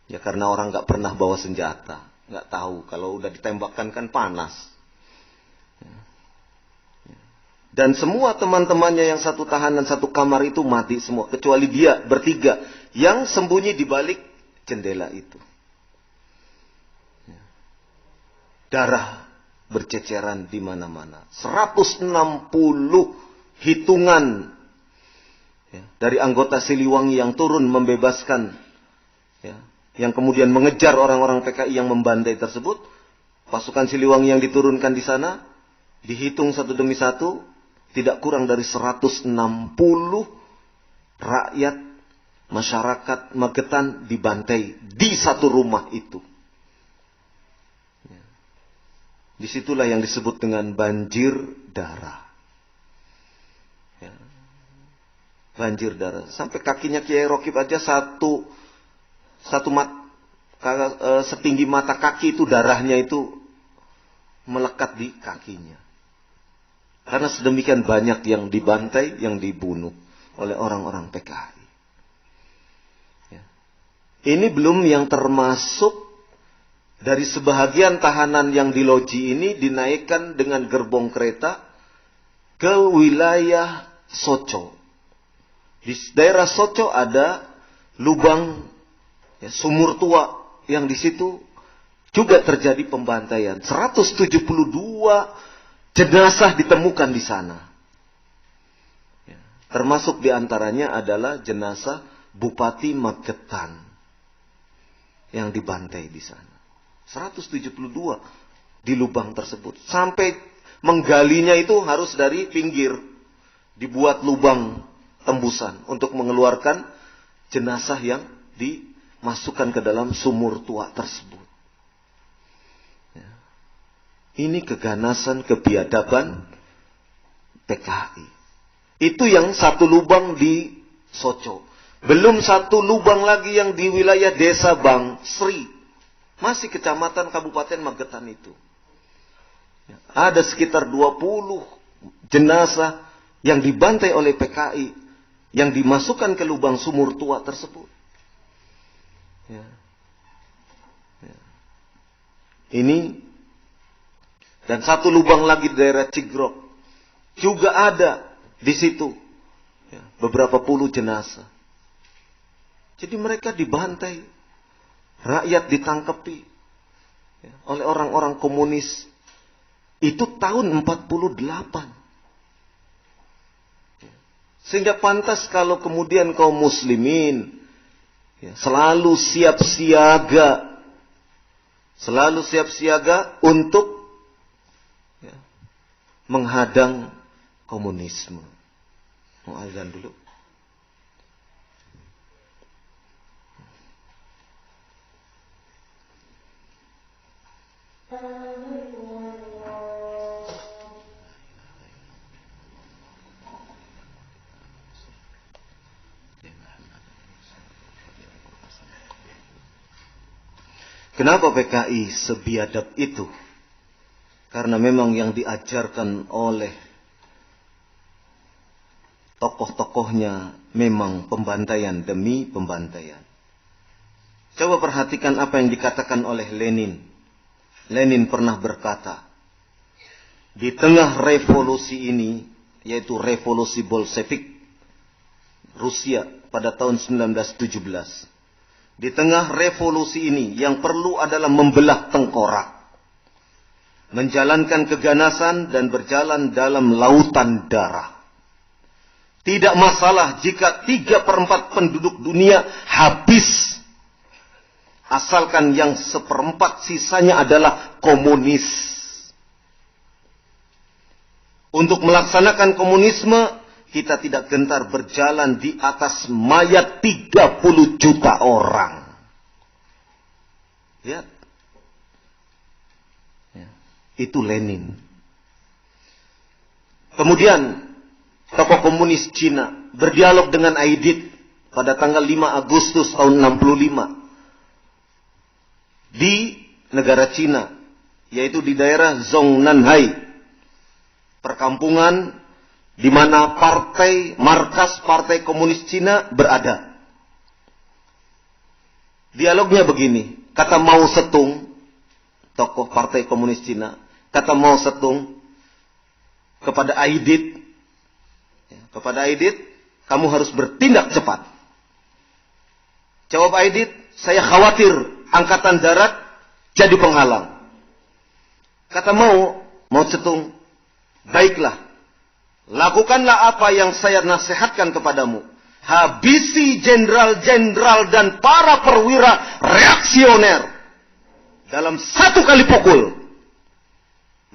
[SPEAKER 1] Ya karena orang nggak pernah bawa senjata, nggak tahu kalau udah ditembakkan kan panas. Dan semua teman-temannya yang satu tahanan satu kamar itu mati semua, kecuali dia bertiga yang sembunyi di balik jendela itu. Darah berceceran di mana-mana. 160 hitungan, ya, dari anggota Siliwangi yang turun membebaskan, ya, yang kemudian mengejar orang-orang PKI yang membantai tersebut. Pasukan Siliwangi yang diturunkan di sana dihitung satu demi satu, tidak kurang dari 160 rakyat masyarakat Magetan dibantai di satu rumah itu. Disitulah yang disebut dengan banjir darah. Ya. Banjir darah. Sampai kakinya Kiai Rokib aja setinggi mata kaki itu darahnya itu melekat di kakinya. Karena sedemikian banyak yang dibantai, yang dibunuh oleh orang-orang PKI. Ya. Ini belum yang termasuk dari sebahagian tahanan yang di loji ini dinaikkan dengan gerbong kereta ke wilayah Soco. Di daerah Soco ada lubang sumur tua yang di situ juga terjadi pembantaian. 172 jenazah ditemukan di sana. Termasuk diantaranya adalah jenazah Bupati Magetan yang dibantai di sana. 172 di lubang tersebut. Sampai menggalinya itu harus dari pinggir. Dibuat lubang tembusan untuk mengeluarkan jenazah yang dimasukkan ke dalam sumur tua tersebut. Ya. Ini keganasan, kebiadaban PKI. Itu yang satu lubang di Soco. Belum satu lubang lagi yang di wilayah desa Bang Sri. Masih kecamatan Kabupaten Magetan itu. Ada sekitar 20 jenazah yang dibantai oleh PKI. Yang dimasukkan ke lubang sumur tua tersebut. Ya. Ya. Ini. Dan satu lubang lagi di daerah Cigrok. Juga ada di situ. Ya. Beberapa puluh jenazah. Jadi mereka dibantai. Rakyat ditangkapi oleh orang-orang komunis. Itu tahun 48. Sehingga pantas kalau kemudian kaum muslimin selalu siap siaga. Selalu siap siaga untuk menghadang komunisme. Mau azan dulu. Kenapa PKI sebiadab itu? Karena memang yang diajarkan oleh tokoh-tokohnya memang pembantaian demi pembantaian. Coba perhatikan apa yang dikatakan oleh Lenin. Lenin pernah berkata, di tengah revolusi ini, yaitu revolusi Bolshevik Rusia pada tahun 1917. Di tengah revolusi ini yang perlu adalah membelah tengkorak. Menjalankan keganasan dan berjalan dalam lautan darah. Tidak masalah jika 3/4 penduduk dunia habis. Asalkan yang 1/4 sisanya adalah komunis. Untuk melaksanakan komunisme, kita tidak gentar berjalan di atas mayat 30 juta orang. Ya. Itu Lenin. Kemudian, tokoh komunis Cina berdialog dengan Aidit pada tanggal 5 Agustus tahun 65. Di negara Cina, yaitu di daerah Zongnanhai, perkampungan di mana markas Partai Komunis Cina berada. Dialognya begini, kata Mao Zedong, tokoh Partai Komunis Cina, kata Mao Zedong kepada Aidit, kamu harus bertindak cepat. Jawab Aidit, saya khawatir Angkatan Darat jadi penghalang. Kata Mao Zedong, baiklah, lakukanlah apa yang saya nasihatkan kepadamu. Habisi jenderal-jenderal dan para perwira reaksioner. Dalam 1 kali pukul,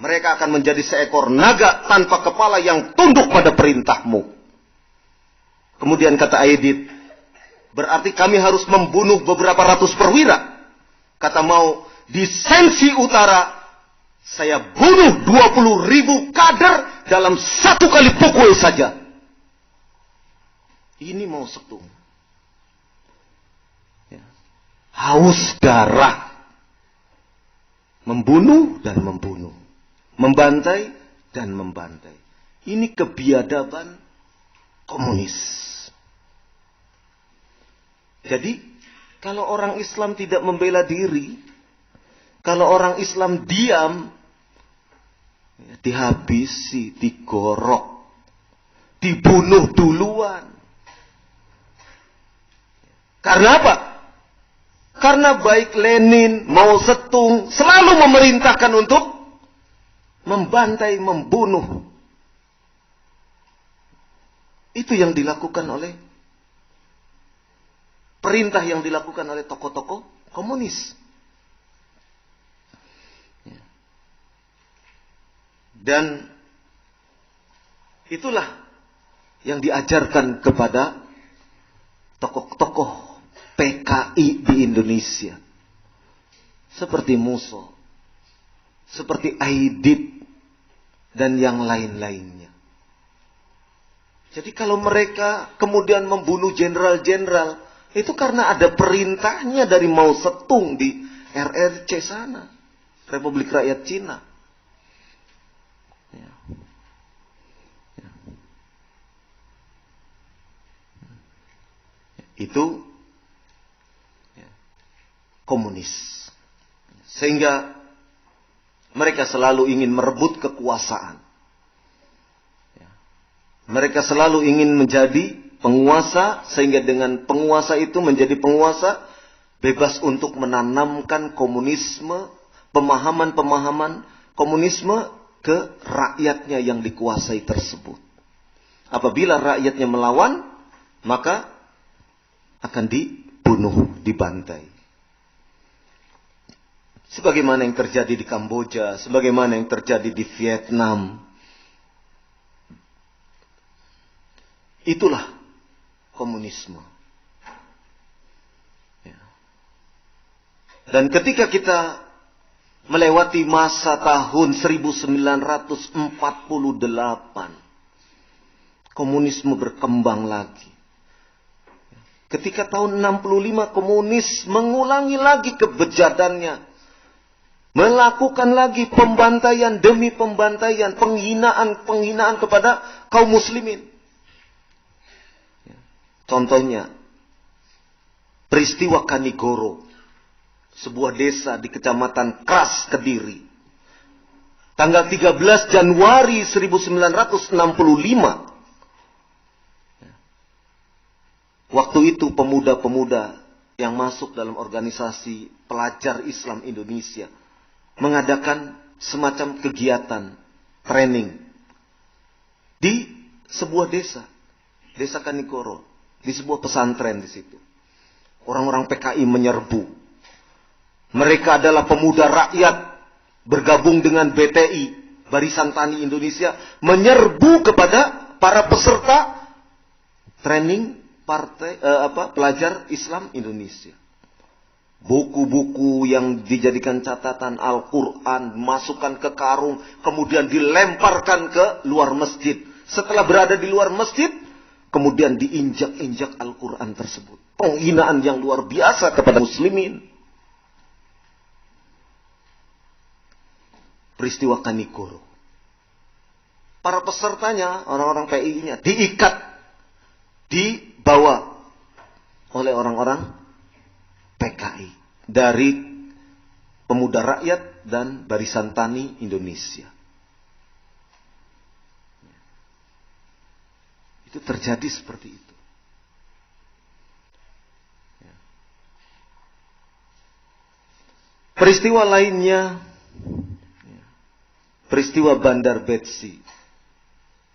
[SPEAKER 1] mereka akan menjadi seekor naga tanpa kepala yang tunduk pada perintahmu. Kemudian kata Aidit, berarti kami harus membunuh beberapa ratus perwira. Kata Mao, di Sensi Utara, saya bunuh 20.000 kader dalam 1 kali pukul saja. Ini Mao Zedong. Ya. Haus darah. Membunuh dan membunuh. Membantai dan membantai. Ini kebiadaban komunis. Jadi, kalau orang Islam tidak membela diri, kalau orang Islam diam, dihabisi, digorok, dibunuh duluan. Karena apa? Karena baik Lenin, Mao Zedong selalu memerintahkan untuk membantai, membunuh. Itu yang dilakukan oleh perintah yang dilakukan oleh tokoh-tokoh komunis. Dan itulah yang diajarkan kepada tokoh-tokoh PKI di Indonesia. Seperti Musso, seperti Aidit, dan yang lain-lainnya. Jadi kalau mereka kemudian membunuh jenderal-jenderal, itu karena ada perintahnya dari Mao Zedong di RRC sana. Republik Rakyat Cina. Ya. Ya. Itu ya, komunis. Sehingga mereka selalu ingin merebut kekuasaan. Mereka selalu ingin menjadi penguasa, sehingga dengan penguasa itu menjadi penguasa bebas untuk menanamkan komunisme, pemahaman-pemahaman komunisme ke rakyatnya yang dikuasai tersebut. Apabila rakyatnya melawan, maka akan dibunuh, dibantai. Sebagaimana yang terjadi di Kamboja, sebagaimana yang terjadi di Vietnam. Itulah komunisme. Ya. Dan ketika kita melewati masa tahun 1948, komunisme berkembang lagi. Ketika tahun 65 komunis mengulangi lagi kebejadannya. Melakukan lagi pembantaian demi pembantaian, penghinaan kepada kaum muslimin. Contohnya, peristiwa Kanigoro, sebuah desa di Kecamatan Kras, Kediri. Tanggal 13 Januari 1965. Waktu itu pemuda-pemuda yang masuk dalam organisasi pelajar Islam Indonesia mengadakan semacam kegiatan training di sebuah desa, Desa Kanigoro. Di sebuah pesantren di situ. Orang-orang PKI menyerbu. Mereka adalah pemuda rakyat bergabung dengan BTI, Barisan Tani Indonesia, menyerbu kepada para peserta training pelajar Islam Indonesia. Buku-buku yang dijadikan catatan Al-Quran masukkan ke karung, kemudian dilemparkan ke luar masjid. Setelah berada di luar masjid, kemudian diinjak-injak Al-Quran tersebut. Penghinaan yang luar biasa kepada muslimin. Peristiwa Kanigoro. Para pesertanya, orang-orang PI-nya, diikat, dibawa oleh orang-orang PKI. Dari Pemuda Rakyat dan Barisan Tani Indonesia. Itu terjadi seperti itu. Peristiwa lainnya, peristiwa Bandar Betsi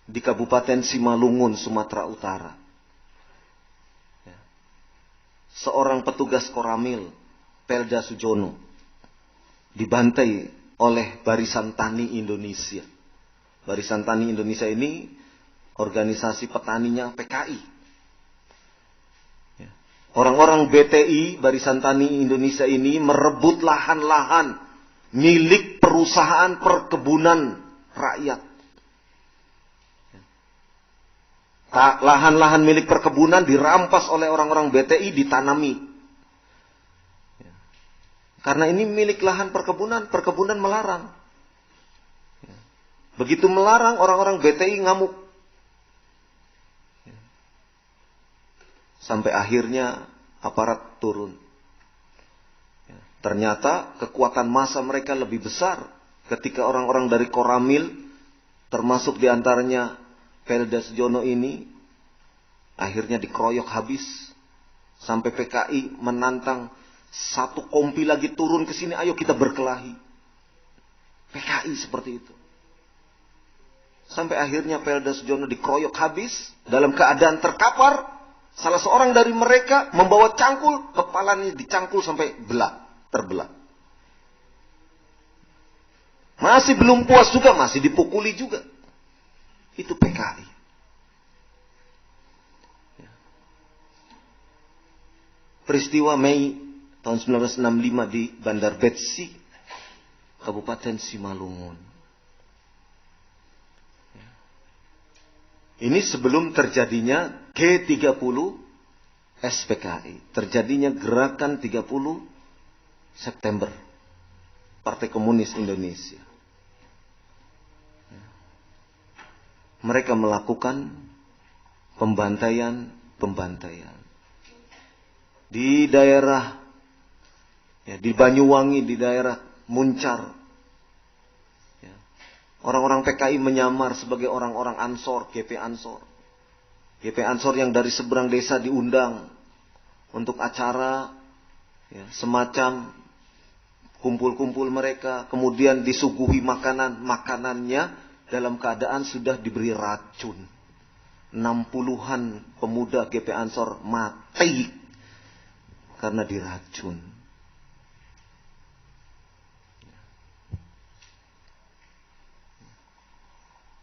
[SPEAKER 1] di Kabupaten Simalungun, Sumatera Utara. Seorang petugas Koramil, Pelda Sujono, dibantai oleh Barisan Tani Indonesia. Barisan Tani Indonesia ini organisasi petaninya PKI. Orang-orang BTI, Barisan Tani Indonesia ini merebut lahan-lahan milik perusahaan perkebunan rakyat. Lahan-lahan milik perkebunan dirampas oleh orang-orang BTI, ditanami. Karena ini milik lahan perkebunan, perkebunan melarang. Begitu melarang, orang-orang BTI ngamuk. Sampai akhirnya aparat turun. Ternyata kekuatan massa mereka lebih besar ketika orang-orang dari Koramil, termasuk diantaranya Pelda Sujono ini, akhirnya dikeroyok habis. Sampai PKI menantang, satu kompi lagi turun ke sini, ayo kita berkelahi. PKI seperti itu. Sampai akhirnya Pelda Sujono dikeroyok habis, dalam keadaan terkapar. Salah seorang dari mereka membawa cangkul, kepalanya dicangkul sampai terbelah. Masih belum puas juga, masih dipukuli juga. Itu PKI. Peristiwa Mei tahun 1965 di Bandar Betsi, Kabupaten Simalungun. Ini sebelum terjadinya G30 SPKI. Terjadinya gerakan 30 September. Partai Komunis Indonesia. Mereka melakukan pembantaian. Di daerah, di Banyuwangi, di daerah Muncar. Orang-orang PKI menyamar sebagai orang-orang Ansor, GP Ansor. GP Ansor yang dari seberang desa diundang untuk acara semacam kumpul-kumpul mereka. Kemudian disuguhi makanannya dalam keadaan sudah diberi racun. 60-an pemuda GP Ansor mati karena diracun.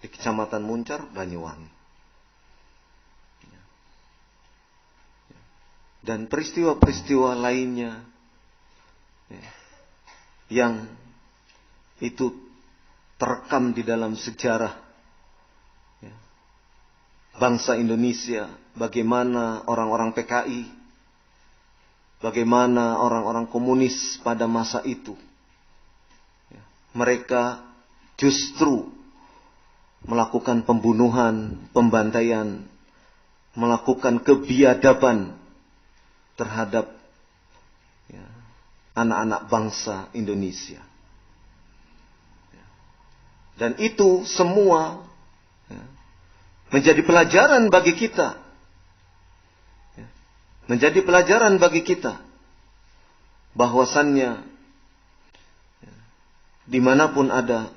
[SPEAKER 1] Di Kecamatan Muncar, Banyuwangi. Dan peristiwa-peristiwa lainnya yang itu terekam di dalam sejarah bangsa Indonesia. Bagaimana orang-orang PKI, bagaimana orang-orang komunis pada masa itu. Mereka justru melakukan pembunuhan, pembantaian, melakukan kebiadaban terhadap anak-anak bangsa Indonesia. Dan itu semua menjadi pelajaran bagi kita. Menjadi pelajaran bagi kita. Bahwasannya dimanapun ada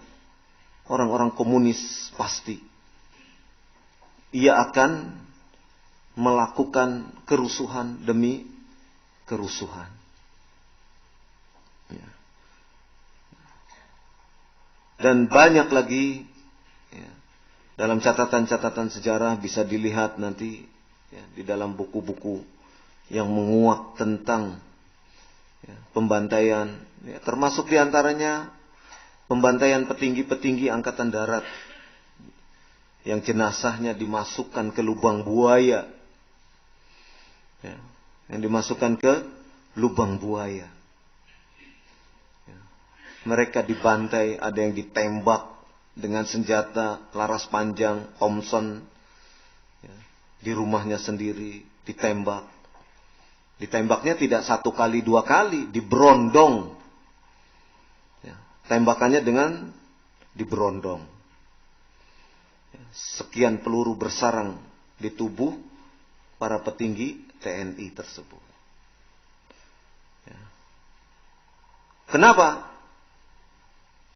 [SPEAKER 1] orang-orang komunis, pasti ia akan melakukan kerusuhan demi kerusuhan. Dan banyak lagi dalam catatan-catatan sejarah bisa dilihat nanti di dalam buku-buku yang menguak tentang pembantaian, termasuk diantaranya pembantaian petinggi-petinggi Angkatan Darat yang jenazahnya dimasukkan ke lubang buaya. Yang dimasukkan ke lubang buaya. Mereka dibantai, ada yang ditembak dengan senjata laras panjang, Thompson. Di rumahnya sendiri ditembak. Ditembaknya tidak 1 kali 2 kali, diberondong. Tembakannya dengan diberondong. Sekian peluru bersarang di tubuh para petinggi TNI tersebut. Kenapa?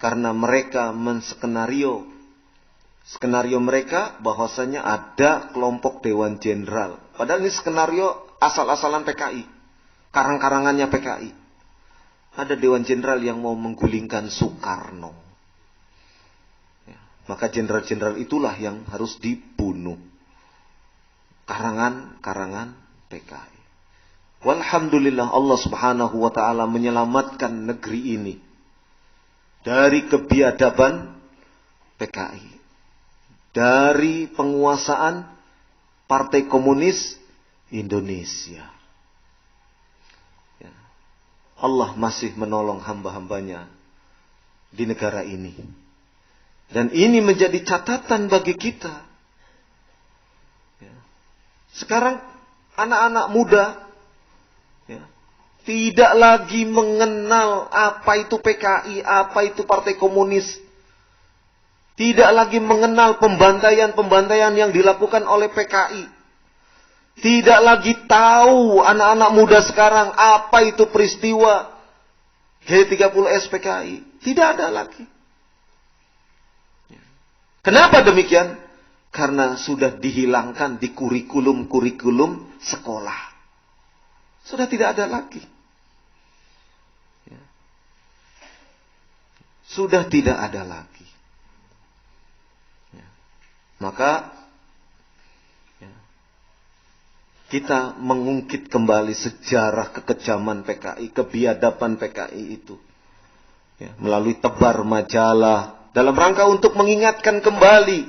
[SPEAKER 1] Karena mereka menskenario. Skenario mereka bahwasanya ada kelompok Dewan Jenderal. Padahal ini skenario asal-asalan PKI. Karang-karangannya PKI. Ada Dewan Jenderal yang mau menggulingkan Soekarno. Maka jenderal-jenderal itulah yang harus dibunuh. Karangan-karangan PKI. Walhamdulillah Allah subhanahu wa ta'ala menyelamatkan negeri ini. Dari kebiadaban PKI. Dari penguasaan Partai Komunis Indonesia. Ya. Allah masih menolong hamba-hambanya di negara ini. Dan ini menjadi catatan bagi kita. Ya. Sekarang anak-anak muda ya, tidak lagi mengenal apa itu PKI, apa itu Partai Komunis. Tidak lagi mengenal pembantaian-pembantaian yang dilakukan oleh PKI. Tidak lagi tahu anak-anak muda sekarang apa itu peristiwa G30S PKI. Tidak ada lagi. Kenapa demikian? Karena sudah dihilangkan di kurikulum-kurikulum sekolah. Sudah tidak ada lagi. Sudah tidak ada lagi. Maka kita mengungkit kembali sejarah kekejaman PKI, kebiadaban PKI itu. Melalui tebar majalah. Dalam rangka untuk mengingatkan kembali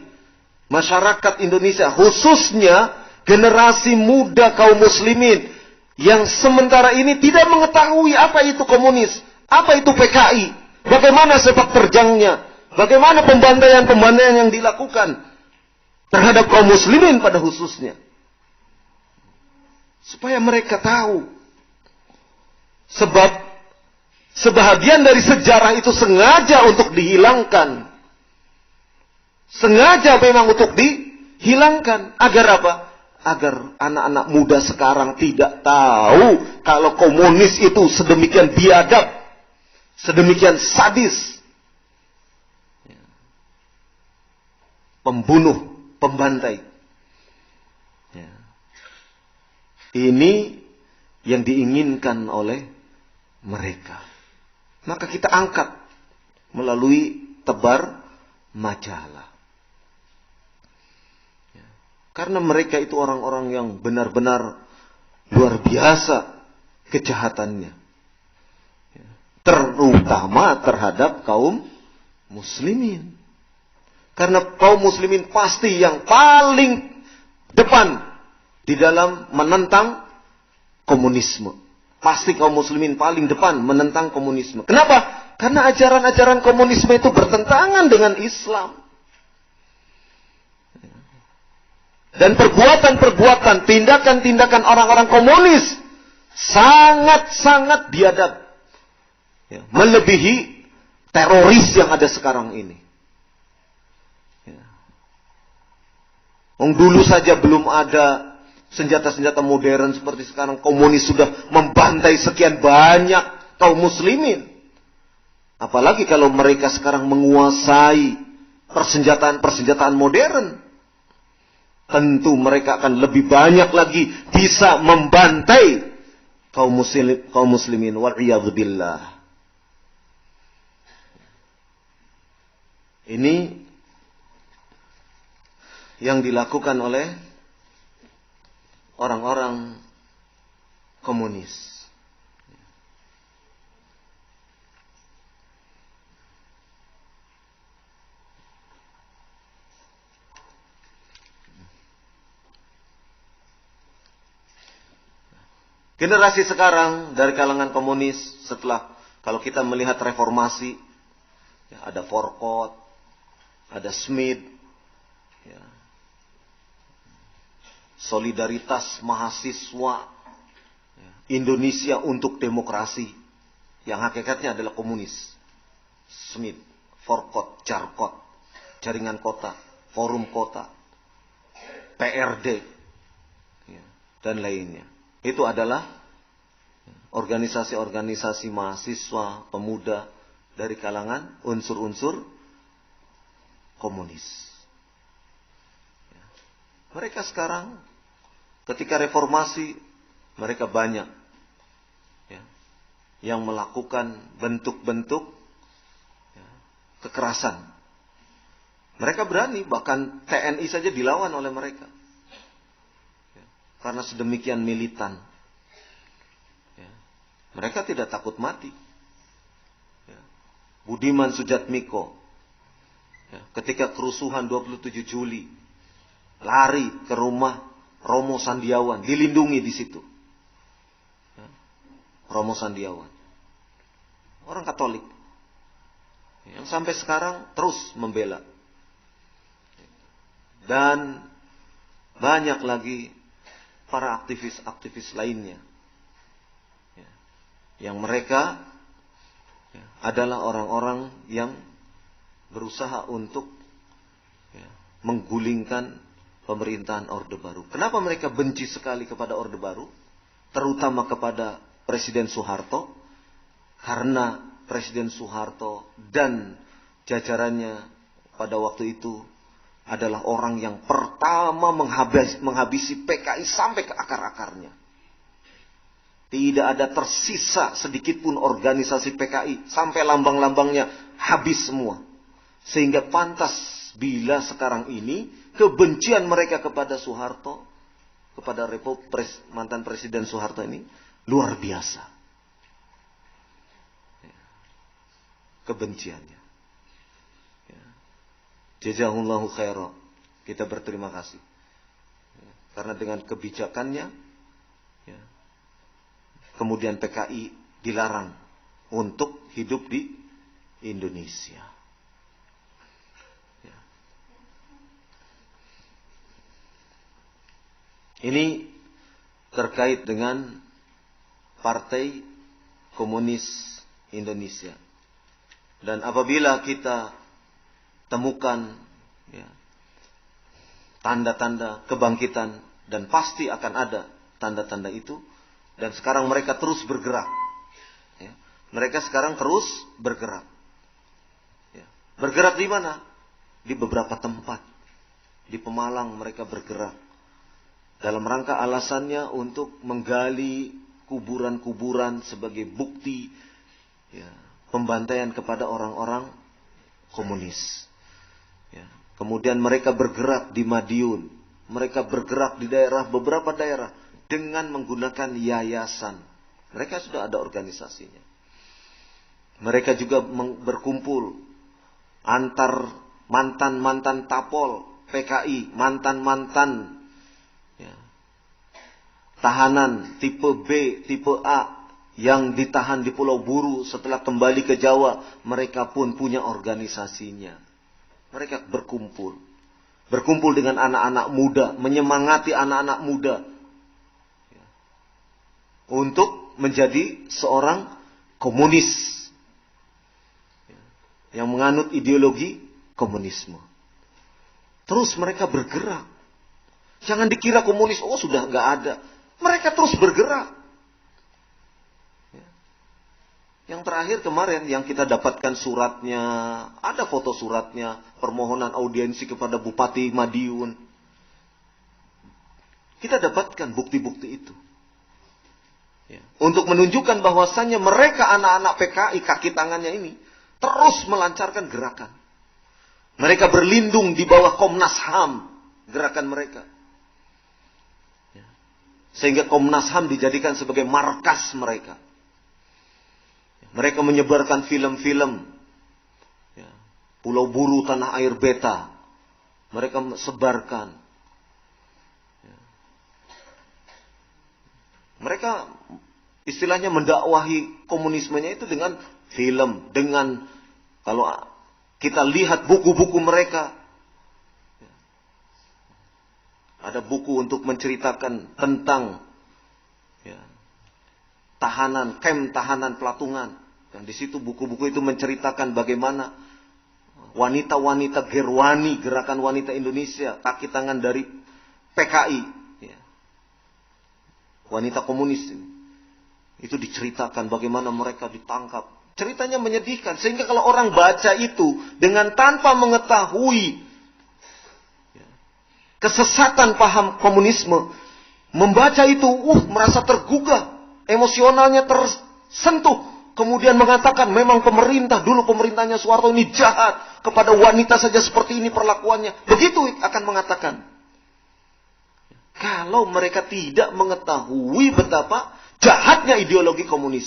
[SPEAKER 1] masyarakat Indonesia. Khususnya generasi muda kaum muslimin. Yang sementara ini tidak mengetahui apa itu komunis. Apa itu PKI. Bagaimana sepak terjangnya. Bagaimana pembantaian-pembantaian yang dilakukan terhadap kaum muslimin pada khususnya. Supaya mereka tahu. Sebab sebahagian dari sejarah itu sengaja untuk dihilangkan. Sengaja memang untuk dihilangkan. Agar apa? Agar anak-anak muda sekarang tidak tahu kalau komunis itu sedemikian biadab. Sedemikian sadis. Pembunuh. Pembantai. Ya. Ini yang diinginkan oleh mereka. Maka kita angkat melalui tebar majalah. Ya. Karena mereka itu orang-orang yang benar-benar luar biasa kejahatannya. Ya. Terutama terhadap kaum muslimin. Karena kaum muslimin pasti yang paling depan di dalam menentang komunisme. Pasti kaum muslimin paling depan menentang komunisme. Kenapa? Karena ajaran-ajaran komunisme itu bertentangan dengan Islam. Dan perbuatan-perbuatan, tindakan-tindakan orang-orang komunis sangat-sangat biadab. Melebihi teroris yang ada sekarang ini. Dulu saja belum ada senjata-senjata modern seperti sekarang. Komunis sudah membantai sekian banyak kaum muslimin. Apalagi kalau mereka sekarang menguasai persenjataan-persenjataan modern. Tentu mereka akan lebih banyak lagi bisa membantai kaum muslimin. Wa'iyadzubillah. Ini yang dilakukan oleh orang-orang komunis. Generasi sekarang dari kalangan komunis setelah kalau kita melihat reformasi, ya, ada Forkot, ada Smith, ya, Solidaritas Mahasiswa Indonesia untuk Demokrasi, yang hakikatnya adalah komunis. Smith, Forkot, Jarkot, Jaringan Kota, Forum Kota, PRD, dan lainnya. Itu adalah organisasi-organisasi mahasiswa, pemuda dari kalangan unsur-unsur komunis. Mereka sekarang ketika reformasi, mereka banyak yang melakukan bentuk-bentuk kekerasan. Mereka berani, bahkan TNI saja dilawan oleh mereka. Karena sedemikian militan. Mereka tidak takut mati. Budiman Sujatmiko, ketika kerusuhan 27 Juli, lari ke rumah Romo Sandiawan dilindungi di situ. Romo Sandiawan, orang Katolik, yang sampai sekarang terus membela. Dan banyak lagi para aktivis-aktivis lainnya, yang mereka adalah orang-orang yang berusaha untuk menggulingkan pemerintahan Orde Baru. Kenapa mereka benci sekali kepada Orde Baru? Terutama kepada Presiden Soeharto. Karena Presiden Soeharto dan jajarannya pada waktu itu adalah orang yang pertama menghabisi PKI sampai ke akar-akarnya. Tidak ada tersisa sedikit pun organisasi PKI. Sampai lambang-lambangnya habis semua. Sehingga pantas bila sekarang ini kebencian mereka kepada Soeharto, kepada mantan Presiden Soeharto ini luar biasa. Kebenciannya. Jazahullahu khairan. Kita berterima kasih. Karena dengan kebijakannya, kemudian PKI dilarang untuk hidup di Indonesia. Ini terkait dengan Partai Komunis Indonesia. Dan apabila kita temukan tanda-tanda kebangkitan, dan pasti akan ada tanda-tanda itu, dan sekarang mereka terus bergerak. Mereka sekarang terus bergerak. Bergerak di mana? Di beberapa tempat. Di Pemalang mereka bergerak. Dalam rangka alasannya untuk menggali kuburan-kuburan sebagai bukti pembantaian kepada orang-orang komunis. Kemudian mereka bergerak di Madiun. Mereka bergerak di beberapa daerah dengan menggunakan yayasan. Mereka sudah ada organisasinya. Mereka juga berkumpul antar mantan-mantan tapol PKI, mantan-mantan tahanan tipe B, tipe A yang ditahan di Pulau Buru setelah kembali ke Jawa, mereka pun punya organisasinya. Mereka berkumpul dengan anak-anak muda, menyemangati anak-anak muda untuk menjadi seorang komunis yang menganut ideologi komunisme. Terus mereka bergerak. Jangan dikira komunis, sudah nggak ada. Mereka terus bergerak. Yang terakhir kemarin yang kita dapatkan suratnya, ada foto suratnya, permohonan audiensi kepada Bupati Madiun. Kita dapatkan bukti-bukti itu. Untuk menunjukkan bahwasannya mereka anak-anak PKI, kaki tangannya ini, terus melancarkan gerakan. Mereka berlindung di bawah Komnas HAM, gerakan mereka. Sehingga Komnas HAM dijadikan sebagai markas mereka. Mereka menyebarkan film-film. Pulau Buru, Tanah Air Beta. Mereka sebarkan. Mereka istilahnya mendakwahi komunismenya itu dengan film. Dengan, kalau kita lihat buku-buku mereka. Ada buku untuk menceritakan tentang tahanan, kem tahanan Pelatungan. Dan di situ buku-buku itu menceritakan bagaimana wanita-wanita Gerwani, gerakan wanita Indonesia, kaki tangan dari PKI, wanita komunis ini. Itu diceritakan bagaimana mereka ditangkap. Ceritanya menyedihkan, sehingga kalau orang baca itu dengan tanpa mengetahui kesesatan paham komunisme, membaca itu, merasa tergugah, emosionalnya tersentuh. Kemudian mengatakan memang pemerintahnya Soeharto ini jahat. Kepada wanita saja seperti ini perlakuannya. Begitu akan mengatakan. Kalau mereka tidak mengetahui betapa jahatnya ideologi komunis.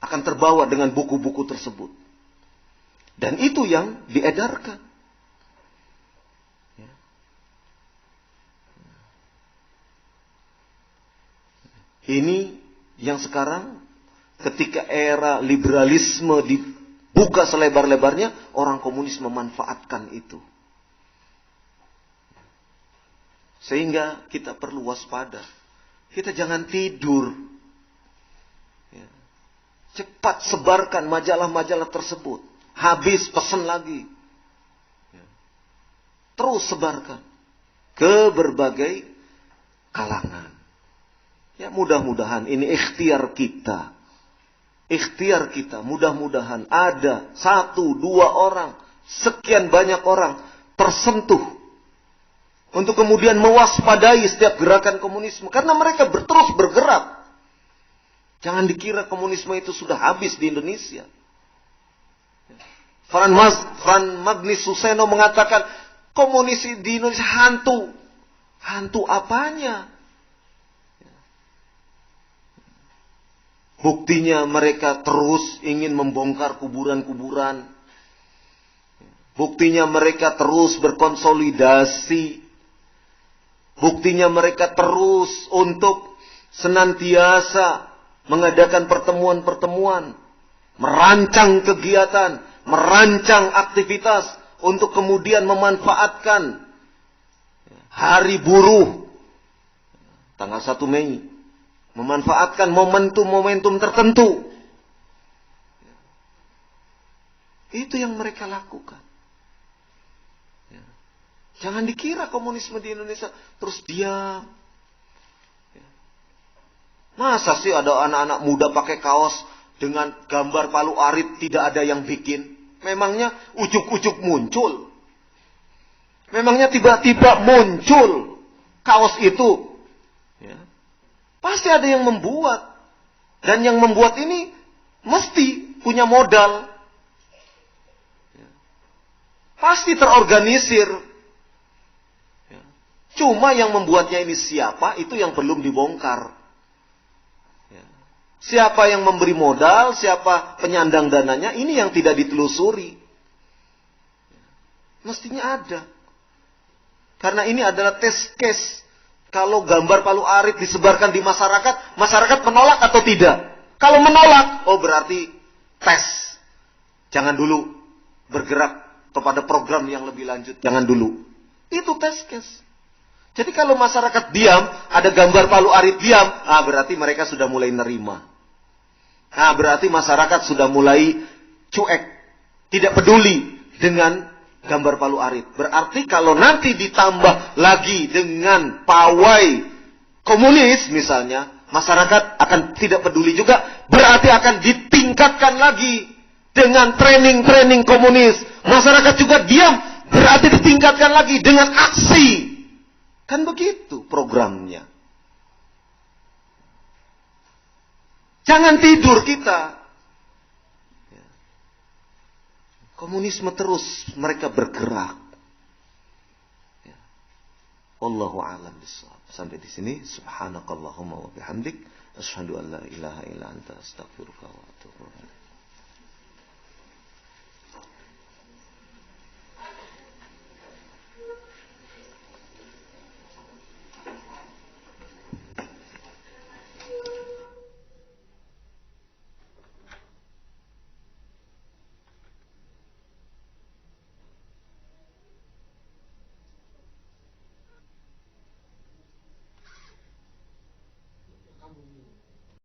[SPEAKER 1] Akan terbawa dengan buku-buku tersebut. Dan itu yang diedarkan. Ini yang sekarang ketika era liberalisme dibuka selebar-lebarnya, orang komunis memanfaatkan itu. Sehingga kita perlu waspada. Kita jangan tidur. Ya. Cepat sebarkan majalah-majalah tersebut. Habis pesan lagi. Ya. Terus sebarkan ke berbagai kalangan. Ya, mudah-mudahan ini ikhtiar kita. Ikhtiar kita, mudah-mudahan ada 1, 2 orang, sekian banyak orang tersentuh untuk kemudian mewaspadai setiap gerakan komunisme, karena mereka terus bergerak. Jangan dikira komunisme itu sudah habis di Indonesia. Franz Magnus Suseno mengatakan komunis di Indonesia hantu. Hantu apanya? Buktinya mereka terus ingin membongkar kuburan-kuburan. Buktinya mereka terus berkonsolidasi. Buktinya mereka terus untuk senantiasa mengadakan pertemuan-pertemuan. Merancang kegiatan, merancang aktivitas untuk kemudian memanfaatkan hari buruh tanggal 1 Mei. Memanfaatkan momentum-momentum tertentu. Itu yang mereka lakukan. Jangan dikira komunisme di Indonesia terus diam. Masa sih ada anak-anak muda pakai kaos dengan gambar Palu Arit tidak ada yang bikin? Memangnya ujuk-ujuk muncul? Memangnya tiba-tiba muncul kaos itu? Ya. Pasti ada yang membuat. Dan yang membuat ini mesti punya modal. Pasti terorganisir. Cuma yang membuatnya ini siapa, itu yang belum dibongkar. Siapa yang memberi modal, siapa penyandang dananya, ini yang tidak ditelusuri. Mestinya ada. Karena ini adalah test case. Kalau gambar Palu Arit disebarkan di masyarakat, masyarakat menolak atau tidak? Kalau menolak, oh berarti tes. Jangan dulu bergerak kepada program yang lebih lanjut. Jangan dulu. Itu test case. Jadi kalau masyarakat diam, ada gambar Palu Arit diam, berarti mereka sudah mulai nerima. Berarti masyarakat sudah mulai cuek. Tidak peduli dengan gambar Palu Arit. Berarti kalau nanti ditambah lagi dengan pawai komunis misalnya, masyarakat akan tidak peduli juga. Berarti akan ditingkatkan lagi dengan training-training komunis. Masyarakat juga diam, berarti ditingkatkan lagi dengan aksi. Kan begitu programnya. Jangan tidur kita. Komunisme terus mereka bergerak. Wallahu a'lam bishawab. Sampai di sini. Subhanakallahumma wa bihamdik. Asyhadu an la ilaha illa anta astaghfiruka wa atubu ilaik.